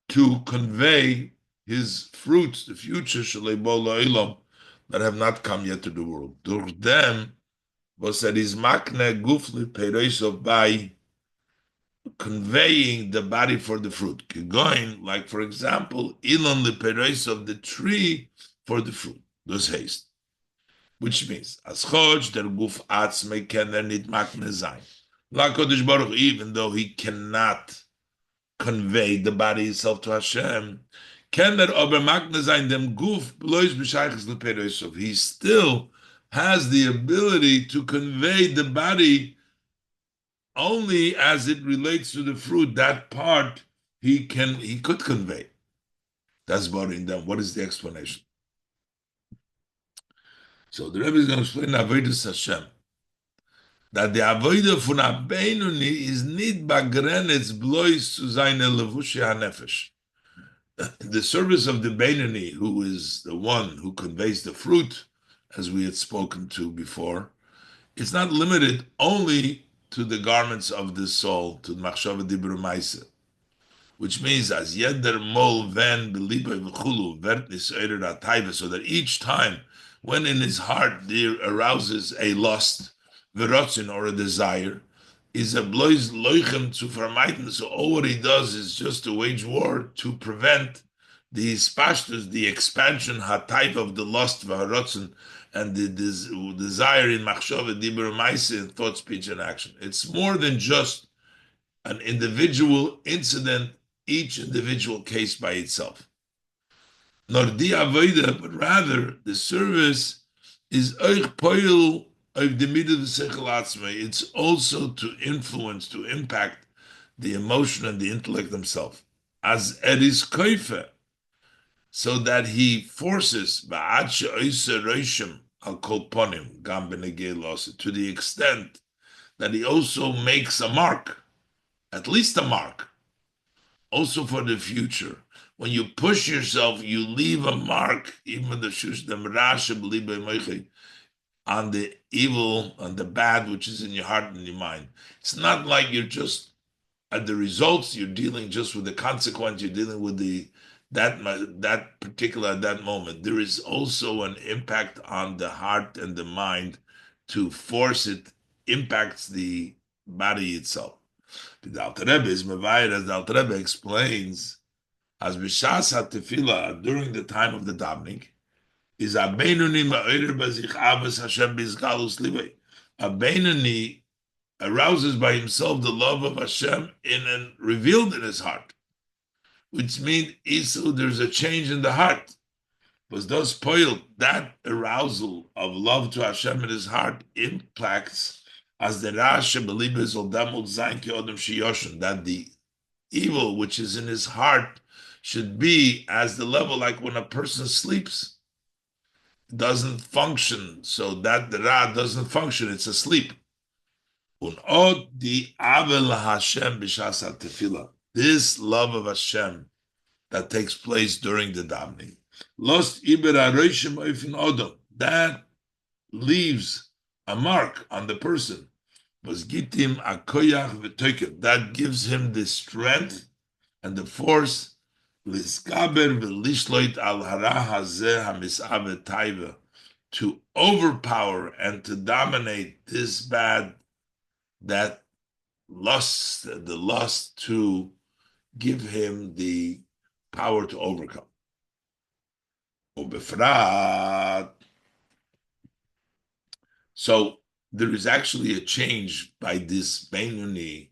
to convey his fruits, the future shalei that have not come yet to the world. Durch them was that his makne gufli peroisov, by conveying the body for the fruit. Going, like for example, ilon leperois of the tree for the fruit. Those haste. Which means, as choj der guf atzme kener nit makne zayin. LaKodesh Baruch, even though he cannot convey the body itself to Hashem, kener ober makne zayin dem guf blois b'shayches leperoisov. He still has the ability to convey the body only as it relates to the fruit. That part he could convey. That's bothering them. What is the explanation? So the Rebbe is going to explain Avodas Hashem, that the Avodah von Abeinuni is nit bagrenetz blois zu seine levushi hanefesh. The service of the Beinuni, who is the one who conveys the fruit, as we had spoken to before, it's not limited only to the garments of the soul, to the machshava dibur ma'aseh, which means as yeder mol ven beliba v'chulu vert niseirer atayva, so that each time when in his heart there arouses a lust, v'rotzin, or a desire, is a blois loichem to vermeiden. So all what he does is just to wage war to prevent the spashtus, the expansion hatayv of the lust v'harotzin, and the desire in machshava dibur ma'aseh, in thought, speech, and action. It's more than just an individual incident, each individual case by itself. Nor di avoda, but rather the service is euch poil of the middle of sechel atzmei. It's also to influence, to impact the emotion and the intellect themselves. As is koife, so that he forces al kol ponim gam b'negei, to the extent that he also makes a mark, at least a mark, also for the future. when you push yourself, you leave a mark, even the shush the mirasha on the evil, on the bad, which is in your heart and your mind. It's not like you're just at the results, you're dealing just with the consequence, you're dealing with that particular at that moment. There is also an impact on the heart and the mind to force it, impacts the body itself. The Alter Rebbe is Mevayir, as the Alter Rebbe explains, as B'shas HaTefillah, during the time of the davening, is a Beinoni ma'orer bazich avos Hashem bizgalus livei. A Beinoni arouses by himself the love of Hashem revealed in his heart, which means there's a change in the heart. But thus poil, that arousal of love to Hashem in his heart impacts as the Rasha believers Oldamot Zain Ki Odom Shiyoshin, that the evil which is in his heart should be as the level like when a person sleeps, doesn't function, so that the Ra doesn't function, it's asleep. This love of Hashem that takes place during the davening, that leaves a mark on the person. That gives him the strength and the force to overpower and to dominate this bad, that lust, the lust to give him the power to overcome. So there is actually a change by this Beinoni,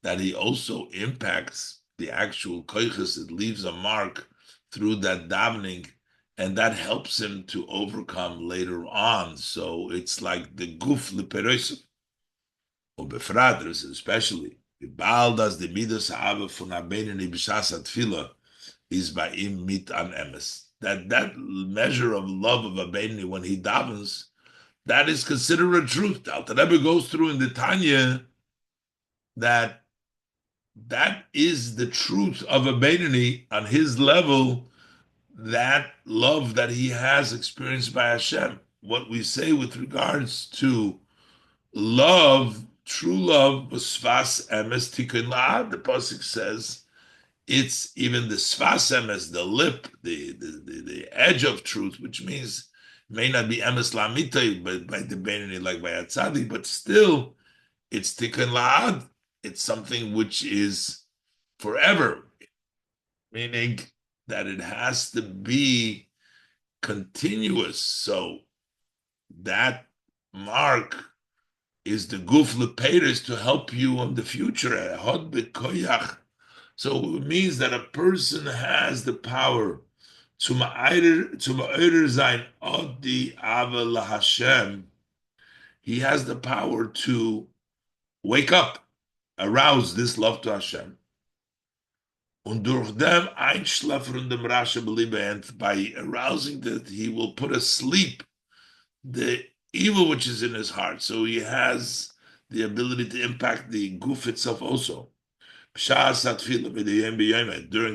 that he also impacts the actual koiches. It leaves a mark through that davening, and that helps him to overcome later on. So it's like the guf leperosim. Ubefrat, especially the baldas the midas ha'ava fun Beinoni b'shas tefillah is by im mit an emes. That measure of love of a Beinoni when he davens, that is considered a truth. The Alter Rebbe goes through in the Tanya that is the truth of a Beinoni on his level, that love that he has experienced by Hashem. What we say with regards to love, true love, was sfas emes tikkun la'ad. The pasuk says it's even the sfas emes, the lip, the edge of truth, which means may not be emes la'mitay, but by the Beinoni like by a tzaddik, but still it's tikkun la'ad. It's something which is forever, meaning that it has to be continuous. So that mark is the guf leperes to help you in the future. So it means that a person has the power to ma'orer zayin od di ava laHashem. He has the power to wake up, arouse this love to Hashem. Und durch dem Einschläfern dem Rasha beliebend, by arousing that, he will put asleep the evil which is in his heart. So he has the ability to impact the guf itself also. During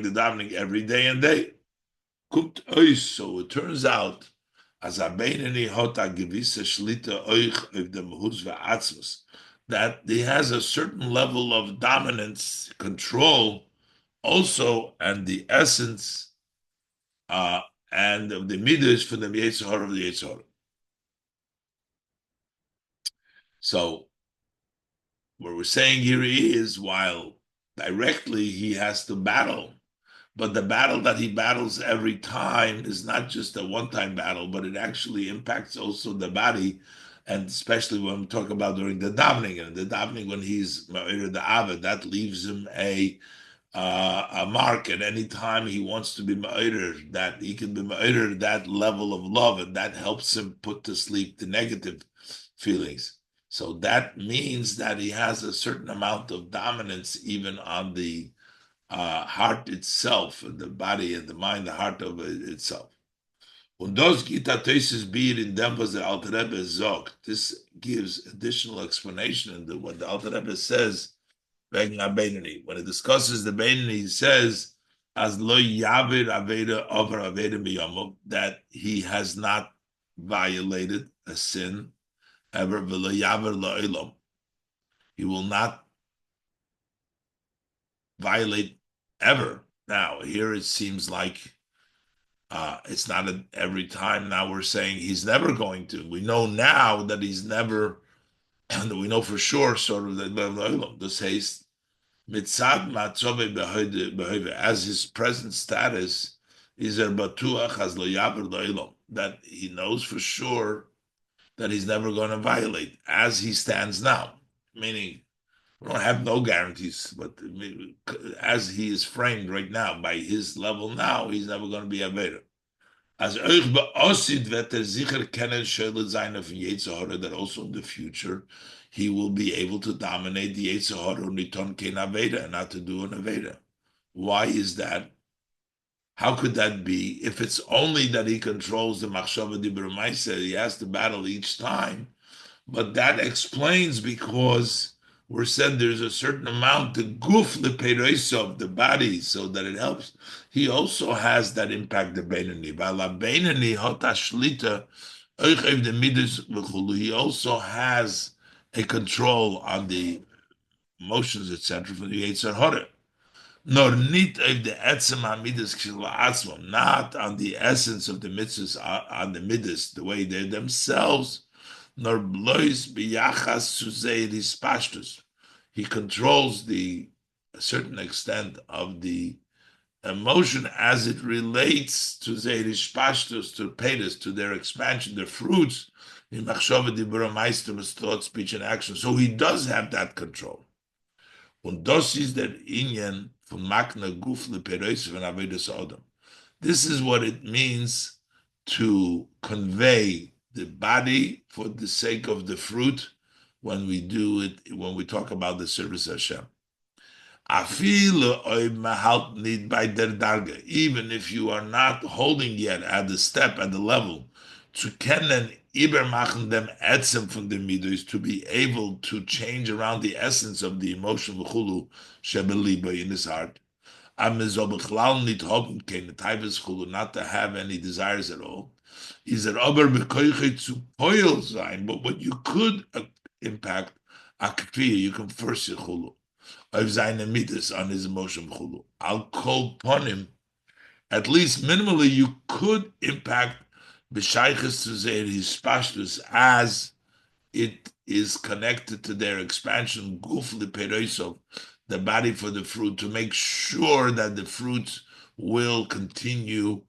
the davening every day and day. So it turns out, as a Beinoni hot a gewisse Shlita euch auf dem Hus va'atzmus, that he has a certain level of dominance, control, also, and the essence and of the midas for the Yetzer Hara of the Yetzer Hara. So, what we're saying here is, while directly he has to battle, but the battle that he battles every time is not just a one-time battle, but it actually impacts also the body, and especially when we talk about during the davening. And the davening, when he's ma'orer the ava, that leaves him a mark at any time he wants to be ma'orer, that he can be ma'orer that level of love, and that helps him put to sleep the negative feelings. So that means that he has a certain amount of dominance even on the heart itself, and the body and the mind, the heart of it itself. Und das geht Bier in dem, was der Alter Rebbe sagt. This gives additional explanation in what the Alter Rebbe says, wegen a Beinoni. When it discusses the Beinoni, he says as lo yavir aveda over aveda miyamov, that he has not violated a sin ever, v'lo yavir lo ilom. He will not violate ever. Now, here it seems like it's not every time. Now we're saying he's never going to. We know now that he's never, and we know for sure, sort of, that this haste mitzad matzove behoide, as his present status is batuach as lo yaver lo ilom, that he knows for sure that he's never going to violate as he stands now. Meaning, we don't have no guarantees, but as he is framed right now, by his level now, he's never going to be Aveda. As euch beosid wird sicher kennen Schöle sein of Yetzirah, that also in the future he will be able to dominate the Yetzirah uniton kein Aveda, and not to do an Aveda. Why is that? How could that be? If it's only that he controls the Machshava Dibur Maisa, he has to battle each time. But that explains because we're said there's a certain amount, the guf lepereisov, the body, so that it helps. He also has that impact, the Beinani. Vala Beinani hotashlita, the midas v'chulu. He also has a control on the emotions, etc., from the Yetzer Hara. Nor nit of the etzem hamidas k'shila'atzmam, not on the essence of the mitzvahs, on the midas, the way they themselves, nor blois biyachas suzeiris pashtus. He controls a certain extent of the emotion as it relates to zeiris pashtus, to pedus, to their expansion, their fruits, in machshava dibura meister, thought, speech, and action. So he does have that control. Und das ist der Inyan von Makna Guf lePereis von Avedis Adam. This is what it means to convey the body for the sake of the fruit when we do it, when we talk about the service of Hashem. Even if you are not holding yet at the step, at the level, to kennen ibermachen dem etzem from the midos, to be able to change around the essence of the emotion v'chulu shebeliba in his heart. Not to have any desires at all. Is it aber bekoichet to poil sein? But what you could impact akfiya, you can force it chulu of seine midas on his emotion chulu. I'll call upon him. At least minimally, you could impact b'shayches to say his pashtus as it is connected to their expansion, guf lepereisov, the body for the fruit, to make sure that the fruits will continue,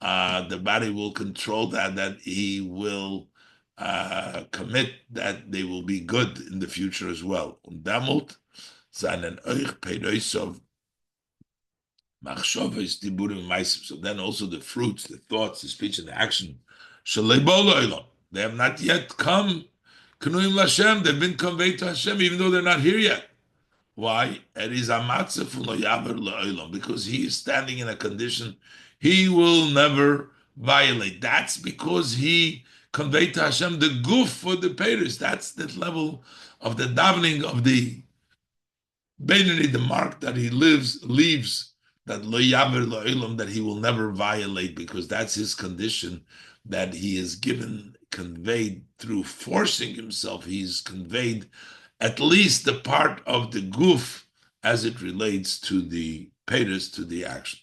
the body will control that he will commit that they will be good in the future as well. Damut seinen euch pereisov machshava is diburim meisim. So then also the fruits, the thoughts, the speech, and the action, they have not yet come. Knuim Lashem, they've been conveyed to Hashem, even though they're not here yet. Why? Because he is standing in a condition he will never violate. That's because he conveyed to Hashem the guf for the payers. That's the level of the davening of the Beinani, the mark that he leaves, that lo yaver lo ilam, that he will never violate, because that's his condition that he is given, conveyed through forcing himself. He's conveyed at least the part of the guf as it relates to the payers, to the action.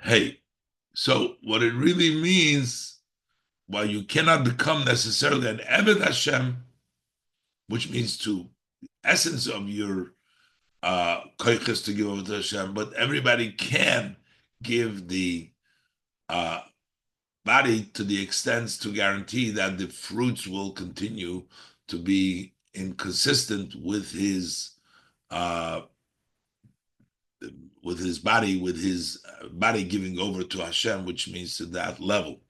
Hey, so what it really means, while you cannot become necessarily an Eved Hashem, which means to essence of your koiches to give over to Hashem, but everybody can give the body to the extent to guarantee that the fruits will continue to be inconsistent with his body, with his body giving over to Hashem, which means to that level.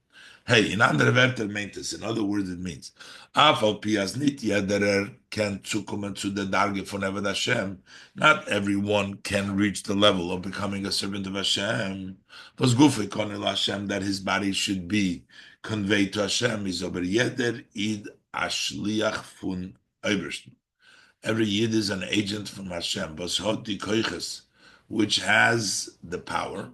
Hey, in andere Wörter meint es, in other words, it means, Afal Pias nicht jeder can zukommen zu der Darge von Eved Hashem. Not everyone can reach the level of becoming a servant of Hashem. Was Gufe konel Hashem, that his body should be conveyed to Hashem, is aber jeder id ashliach fun Obersten. Every Yid is an agent from Hashem, which has the power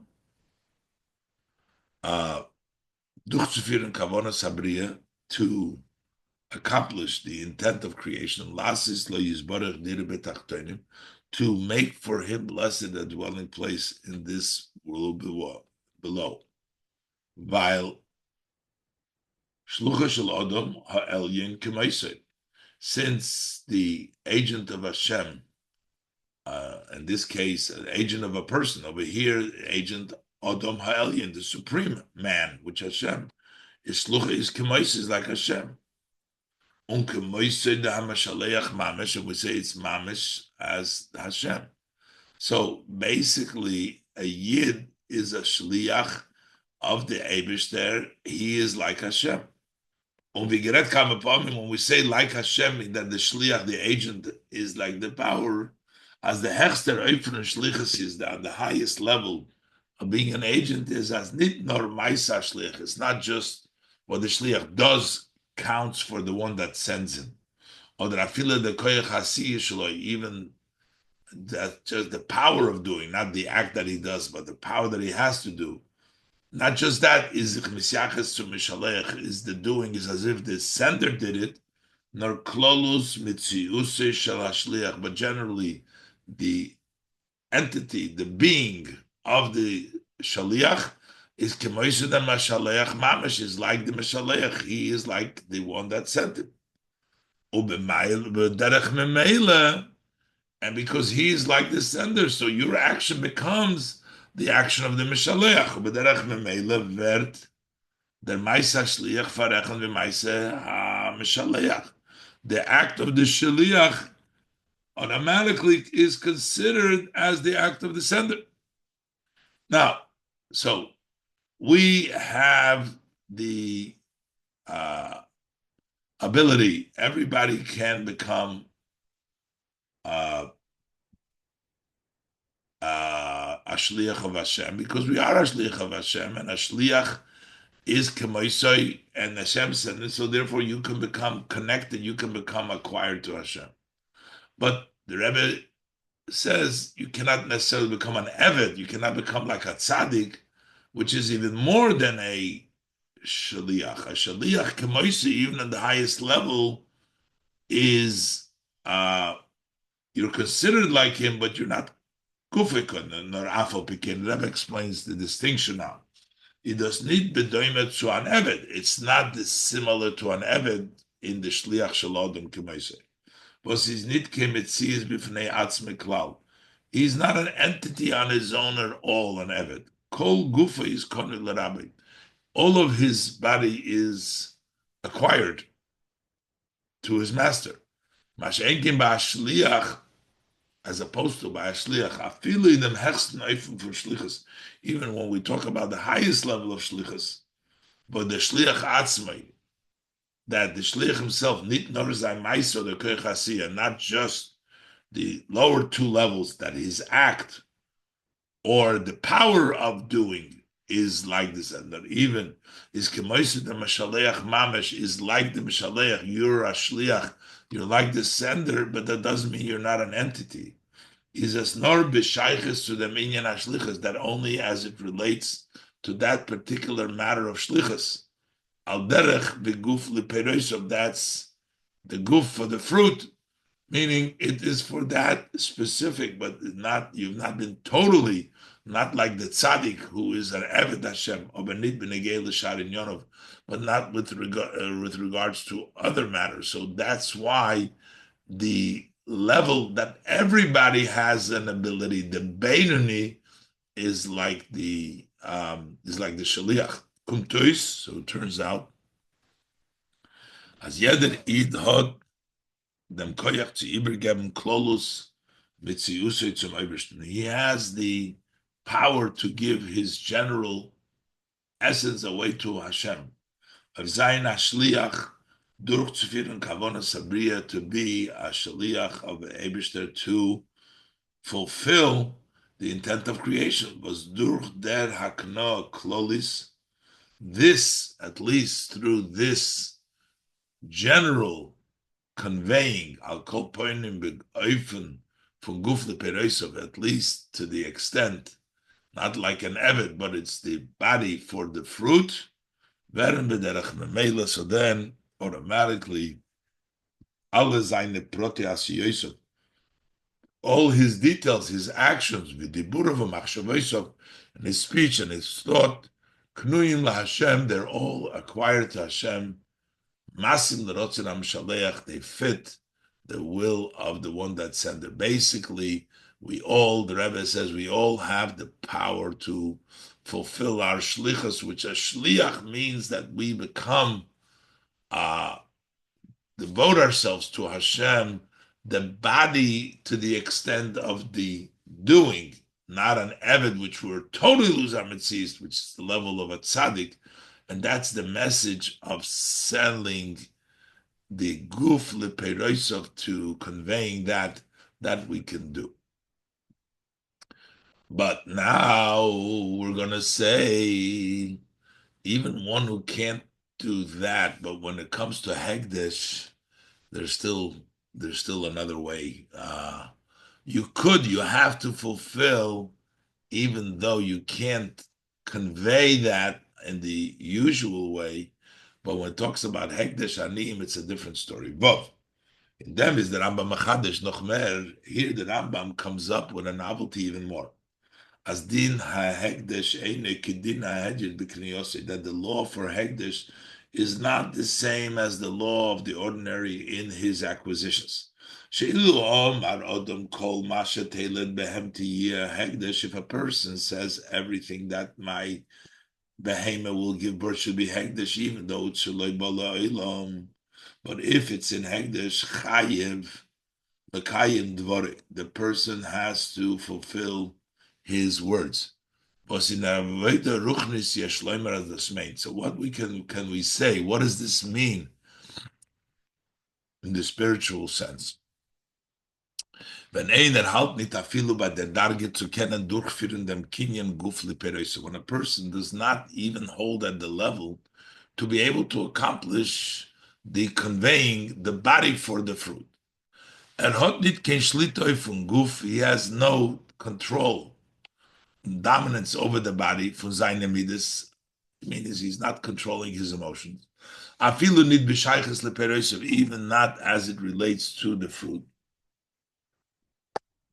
to accomplish the intent of creation, to make for him blessed a dwelling place in this world below. While Shlucha shel Adam ha'elyon k'maiseh, since the agent of Hashem, in this case, an agent of a person, over here, agent Adam ha'elyon, the supreme man, which Hashem is Shlucha is k'maiseh, is like Hashem. Unk'maiseh da ha'mashaleach mamish, and we say it's mamish as Hashem. So basically, a Yid is a shliach of the Eibishter. He is like Hashem. When we say like Hashem, that the shliach, the agent, is like the power, as the hechster oifren shlichus is on the highest level of being an agent, is as nit nor maisa shliach. It's not just what the shliach does counts for the one that sends him, or the afila the koyach hasiyah, even that just the power of doing, not the act that he does, but the power that he has to do. Not just that is is the doing is as if the sender did it, nor klolus mitziuse shalashliach, but generally the entity, the being of the shaliach is kemoised the mashaleach mamash, is like the mashaleach. He is like the one that sent it. And because he is like the sender, so your action becomes the action of the Mishaleach. The act of the Shaliach automatically is considered as the act of the sender. Now, so we have the ability, everybody can become a shliach of Hashem, because we are a shliach of Hashem, and a shliach is kemoisoi, and Hashem sent it, so therefore you can become connected, you can become acquired to Hashem. But the Rebbe says you cannot necessarily become an eved, you cannot become like a tzaddik, which is even more than a shliach. A shliach kemoisoi, even at the highest level, is you're considered like him, but you're not kufikon nor afal. Rebbe explains the distinction now. It does not bedoimet to an eved. It's not similar to an eved in the shliach shalodom k'maiseh. But he's nit kemetzias b'fnei atzme klal. He's not an entity on his own at all, an eved. Kol gufa is koned l'rabbi. All of his body is acquired to his master. Mash'enkin ba'ashliach, as opposed to by a shliach, even when we talk about the highest level of shlichus, but the shliach atzmai, that the shliach himself, nit nor zay meiser the koyach hasiyah, not just the lower two levels, that his act or the power of doing is like this, and that even is kemoised the mashaleach mamash, is like the mashaleach. You're a shliach, you're like the sender, but that doesn't mean you're not an entity. Is as nor b'shayches to the minyan hashlichus, that only as it relates to that particular matter of shlichus. Al derech beguf leperosav, that's the guf for the fruit, meaning it is for that specific, but not, you've not been totally, not like the tzaddik who is an eved Hashem, or benit b'negei l'sharin yonov, but not with regards to other matters. So that's why the level that everybody has an ability, the Beinoni is like the shaliach kumtois. So it turns out as jeder id hat dem koyach zu übergeben klolus mitziusei zum Eibishter. He has the power to give his general essence away to Hashem. Of zayin hashliach, durchzuführen kavona sabriya, to be a shaliach of the Eibishter, to fulfill the intent of creation, was durch der hakno klolis. This, at least through this general conveying al kol poinim be'ofen from guf leperosav, at least to the extent, not like an evet, but it's the body for the fruit. Werden b'derech memela, so then automatically alle seine proteas yosef, all his details, his actions, with the burav machshavosav, and his speech and his thought, knuim la Hashem, they're all acquired to Hashem. Masim l'rotzinam shaleach, they fit the will of the one that sent it. Basically, we all, the Rebbe says, we all have the power to fulfill our shlichus, which a shliach means that we become, devote ourselves to Hashem, the body to the extent of the doing, not an eved, which we're totally lose our mitzvahs, which is the level of a tzaddik, and that's the message of selling the guf leperosav, to conveying that we can do. But now we're gonna say even one who can't do that, but when it comes to hegdish, there's still another way. You have to fulfill, even though you can't convey that in the usual way. But when it talks about hekdesh anim, it's a different story. But in them is the Rambam Machadesh Nochmer. Here the Rambam comes up with a novelty even more. As din ha-hekdesh eine kedin ha-hedjed b'kniyosei, that the law for hekdesh is not the same as the law of the ordinary in his acquisitions. She'ilu omar odom kol masha teiled behem tiyeh hekdesh, if a person says everything that my behema will give birth should be hekdesh, even though it's shaloi bala olam. But if it's in hekdesh chayiv, Makayim Dvorik, the person has to fulfill his words. So what can we say? What does this mean in the spiritual sense? When a person does not even hold at the level to be able to accomplish the conveying the body for the fruit. He has no control, dominance over the body for seine midas. Means he's not controlling his emotions. Even not as it relates to the fruit,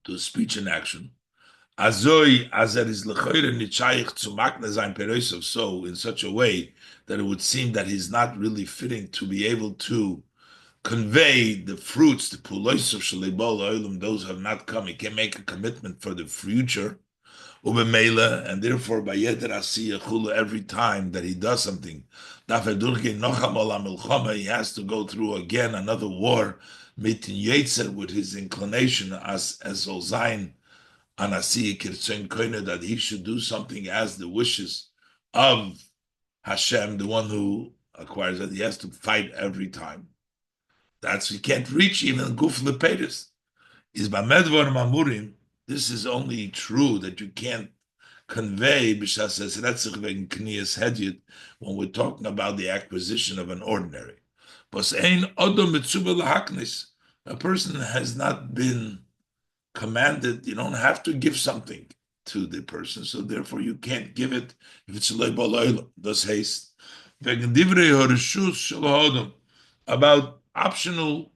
to speech and action. So in such a way that it would seem that he's not really fitting to be able to convey the fruits, the pulois of shalibol oilam, those who have not come. He can make a commitment for the future, and therefore by yeder asiyah chulu, every time that he does something, he has to go through again another war, mitin yetzer, with his inclination as olzain anasiyah kirtzein koine, that he should do something as the wishes of Hashem, the one who acquires it. He has to fight every time. That's, he can't reach even guf lepetis. Is b'medvar mamurim. This is only true that you can't convey b'shas retzich v'en kniyas hedyet when we're talking about the acquisition of an ordinary. But ein odom mitzuba lahaknis. A person has not been commanded. You don't have to give something to the person, so therefore you can't give it if it's loy does haste. V'en divrei harishus shel ha'odom, about optional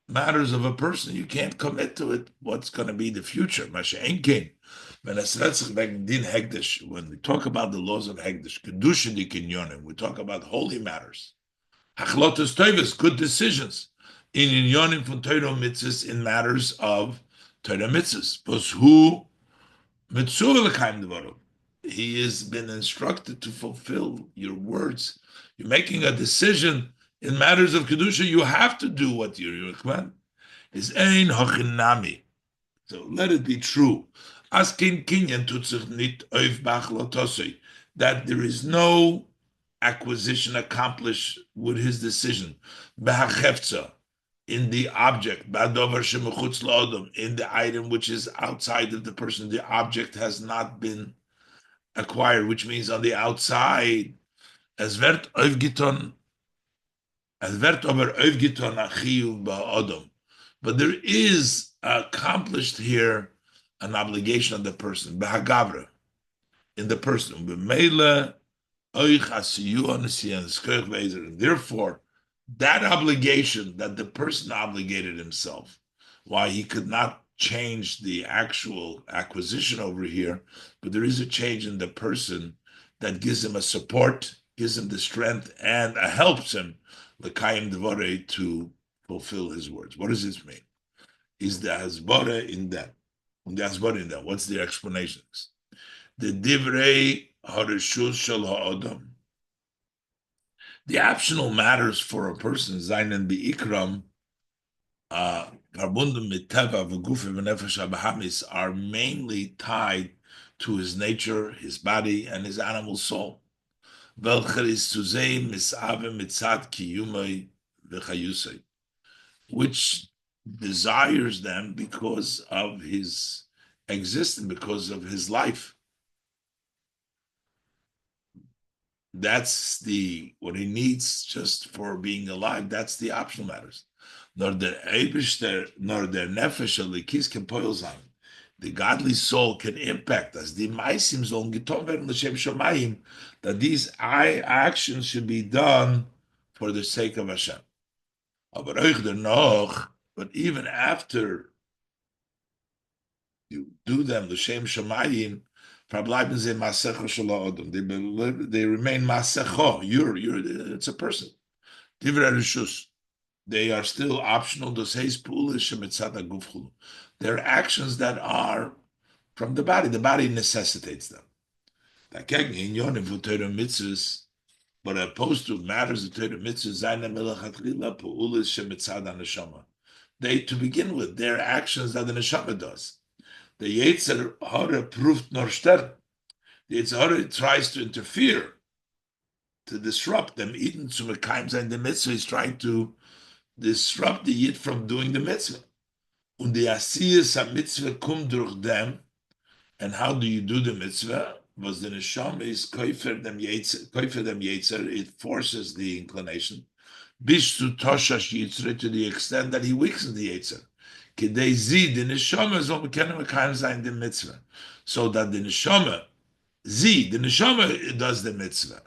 matters of a person, you can't commit to it. What's going to be the future? When we talk about the laws of Hegdish, we talk about holy matters. Hachlotus Toivus, good decisions. In Inyonim from Torah mitzvahs, in matters of Torah mitzvahs. But who he has been instructed to fulfill your words. You're making a decision in matters of Kedusha, you have to do what you're commanded. Is ein hochinami. So let it be true. Askin kinyan tutzich nit oif bachlotosei, that there is no acquisition accomplished with his decision. Behachefza, in the object, badover shemechutz laodom, in the item which is outside of the person, the object has not been acquired, which means on the outside, as vert oifgiton But there is accomplished here an obligation of the person, in the person. Therefore, that obligation that the person obligated himself, why he could not change the actual acquisition over here, but there is a change in the person that gives him a support, gives him the strength, and helps him to fulfill his words. What does this mean? Is the hasbara in that? What's the explanations? The divrei harishus shel ha'adam. The optional matters for a person, Zainen Ikram, are mainly tied to his nature, his body, and his animal soul. Which desires them because of his existence, because of his life. That's the what he needs just for being alive. That's the optional matters. Nor der Eibishter, nor der Nefesh Alikis can poil sein. The godly soul can impact us. The Maisim sollen getan werden l'shem Shamayim, that these actions should be done for the sake of Hashem. Aber euch der noch, but even after you do them l'shem Shamayim, they remain masecho. It's a person. They are still optional. They're actions that are from the body. The body necessitates them. But opposed to matters of Torah mitzvahs, they, to begin with, they're actions that the neshama does. The Yetzer Hara proved nor stern. The Yetzer Hara tries to interfere, to disrupt them. Even to Mekayim sein the mitzvah is trying to disrupt the Yid from doing the mitzvah. Und die Asiyas mitzvah kum durch them. And how do you do the mitzvah? Was the neshama is koifer dem Yetzer. It forces the inclination. Bis to toshash Yitzre, to the extent that he weakens the Yetzer. So that the neshama does the mitzvah.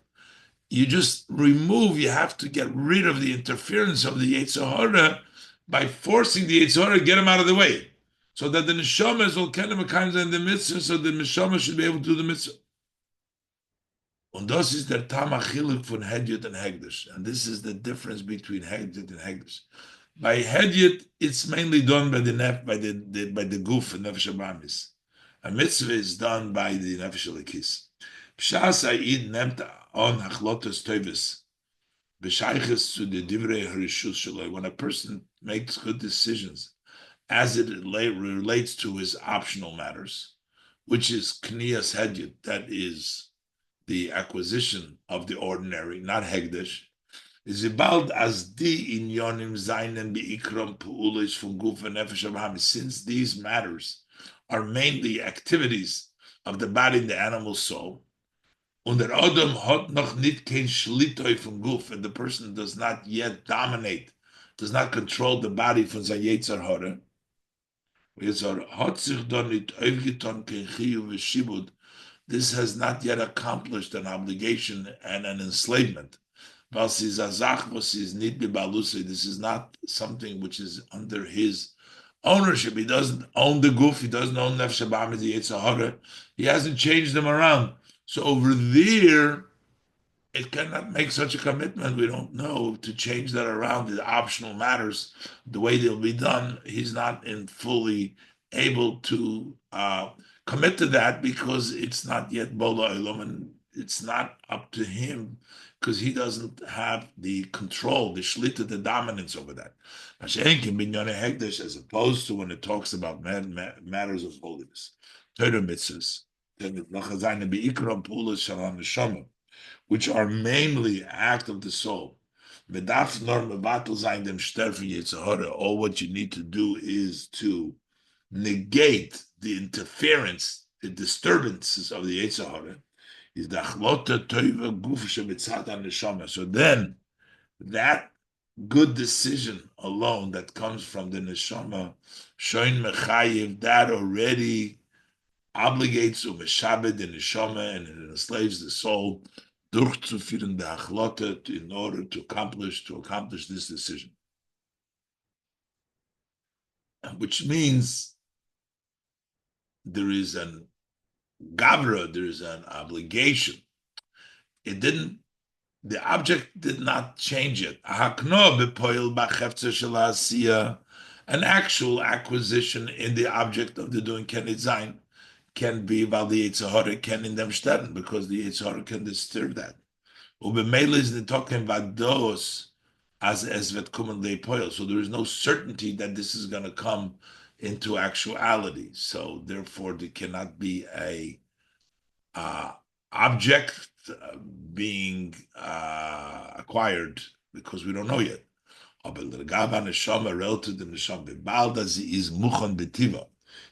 You just you have to get rid of the interference of the Yetzer Hara by forcing the Yetzer Hara, get him out of the way. So that the neshama is all the mitzvah, so the neshama should be able to do the mitzvah. Und das ist der Tamachiluk von Hedyot and Hegdish. And this is the difference between Hedyot and Hegdish. By Hedyot, it's mainly done by the Guf and Nefesh Abamis. A mitzvah is done by the Nefesh Alikis. Pshas Ayid nemt on Hachlotas Tevis. B'shayches to the Divrei Harishus Shaloi. When a person makes good decisions, as it relates to his optional matters, which is Kniyas Hedyot, that is the acquisition of the ordinary, not Hegdish, is about as di inyonim zainen beikram puulis from guf and nefesh abraham. Since these matters are mainly activities of the body and the animal soul, und der Adam hat noch nicht kein Schlitoi from guf, and the person does not yet dominate, does not control the body from sein Yetzer Hara. Hat sich dann nicht aufgetan kein Chiyuv v'shibud. This has not yet accomplished an obligation and an enslavement. This is not something which is under his ownership. He doesn't own the guf. He doesn't own nefesh haba'amis, the Yetzer Hara. He hasn't changed them around. So over there, it cannot make such a commitment. We don't know to change that around. The optional matters, the way they'll be done, he's not in fully able to commit to that because it's not yet Bola Olam, and it's not up to him because he doesn't have the control, the shlita, the dominance over that. As opposed to when it talks about matters of holiness, Torah mitzvahs, which are mainly act of the soul. All what you need to do is to negate the interference, the disturbances of the Yetzer Hara. Is the achlota toiva guf shemitzad neshama. So then, that good decision alone that comes from the neshama, shoin mechayiv, that already obligates umeshabed the neshama and it enslaves the soul durchzuführen the achlotet in order to accomplish this decision, which means there is an gavra, there is an obligation. It didn't. The object did not change it. An actual acquisition in the object of the doing can design can be while the Yitzhahara can in them stellen, because the Yitzhahara can disturb that. Ubemela is the talking about those as vet kumen lepoil. So there is no certainty that this is going to come into actuality. So therefore, there cannot be a object being acquired because we don't know yet.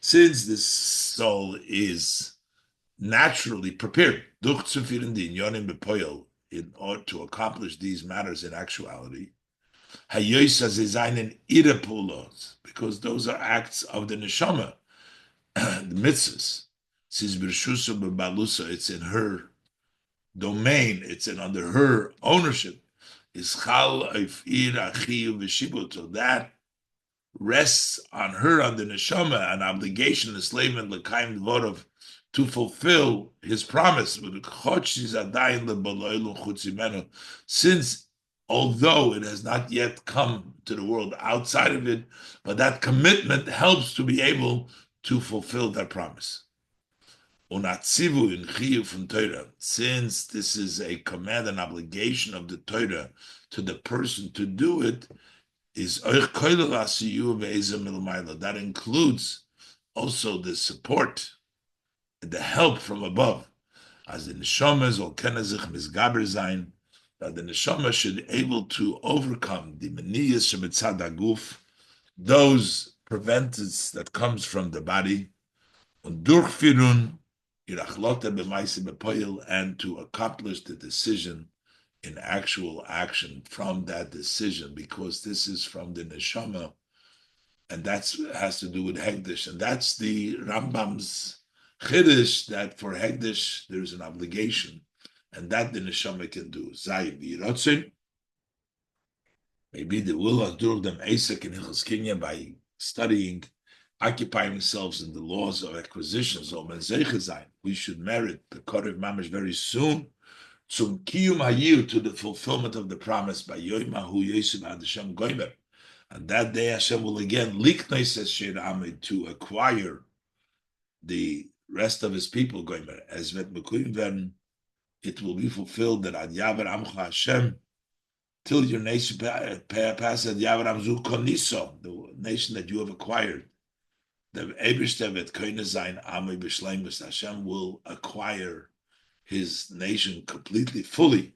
Since the soul is naturally prepared in order to accomplish these matters in actuality, because those are acts of the neshama, the mitzvahs. It's in her domain, it's under her ownership. Is chal ifir achiyu v'shibuto, that rests on her, on the neshama, an obligation, a slave and l'kaim dvorov, to fulfill his promise. Since, although it has not yet come to the world outside of it, but that commitment helps to be able to fulfill that promise. Unatzivu in chiyuv from Torah, since this is a command and obligation of the Torah to the person to do it, is that includes also the support, the help from above, as the neshama is ol kenazich misgaber zayin, that the neshama should be able to overcome the maniyas shemitzad haguf, those preventers that comes from the body, und durchführen and to accomplish the decision in actual action from that decision, because this is from the neshama, and that has to do with hegdish, and that's the Rambam's chiddush, that for hegdish there's an obligation, and that the neshama can do. Maybe the will of them Asik and Hilchos Kinyan by studying, occupying themselves in the laws of acquisitions, we should merit the Korev Mamish very soon, zum Kiyum Hayir, to the fulfillment of the promise by Yoimahu Yosef Ad Hashem Goimer. And that day Hashem will again liknei, says Sheir Amid, to acquire the rest of his people Goimer, as vet Mekuyim then it will be fulfilled that Ad Yavar Amcha Hashem, till your nation passes Yavram Zu Koniso, the nation that you have acquired. The Eberstevet Koinazain Amay Bishleimus, Hashem will acquire his nation completely, fully.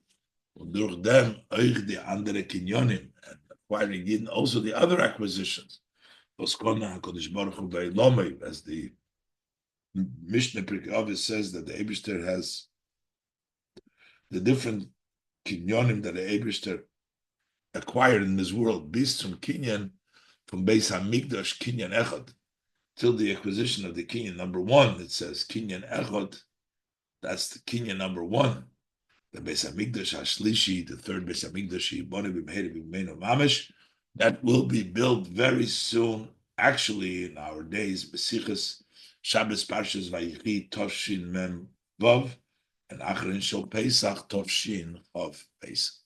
And durch them euch die andere kinyonim, and acquiring in also the other acquisitions. As the Mishnah Pirkei says that the Eberster has the different kinyonim that the Eberster acquired in this world, based from Kinyan, from Beis Hamikdash Kinyan Echad, till the acquisition of the Kinyan number one. It says Kinyan Echad, that's the Kinyan number one. The Beis Hamikdash Hashlishi, the third Beis Hamikdash, Mamish, that will be built very soon. Actually, in our days, Besichas Shabbos Parshas Vayichi Tovshin Mem Vav, and Achrin Shol Pesach Tovshin of Pesach.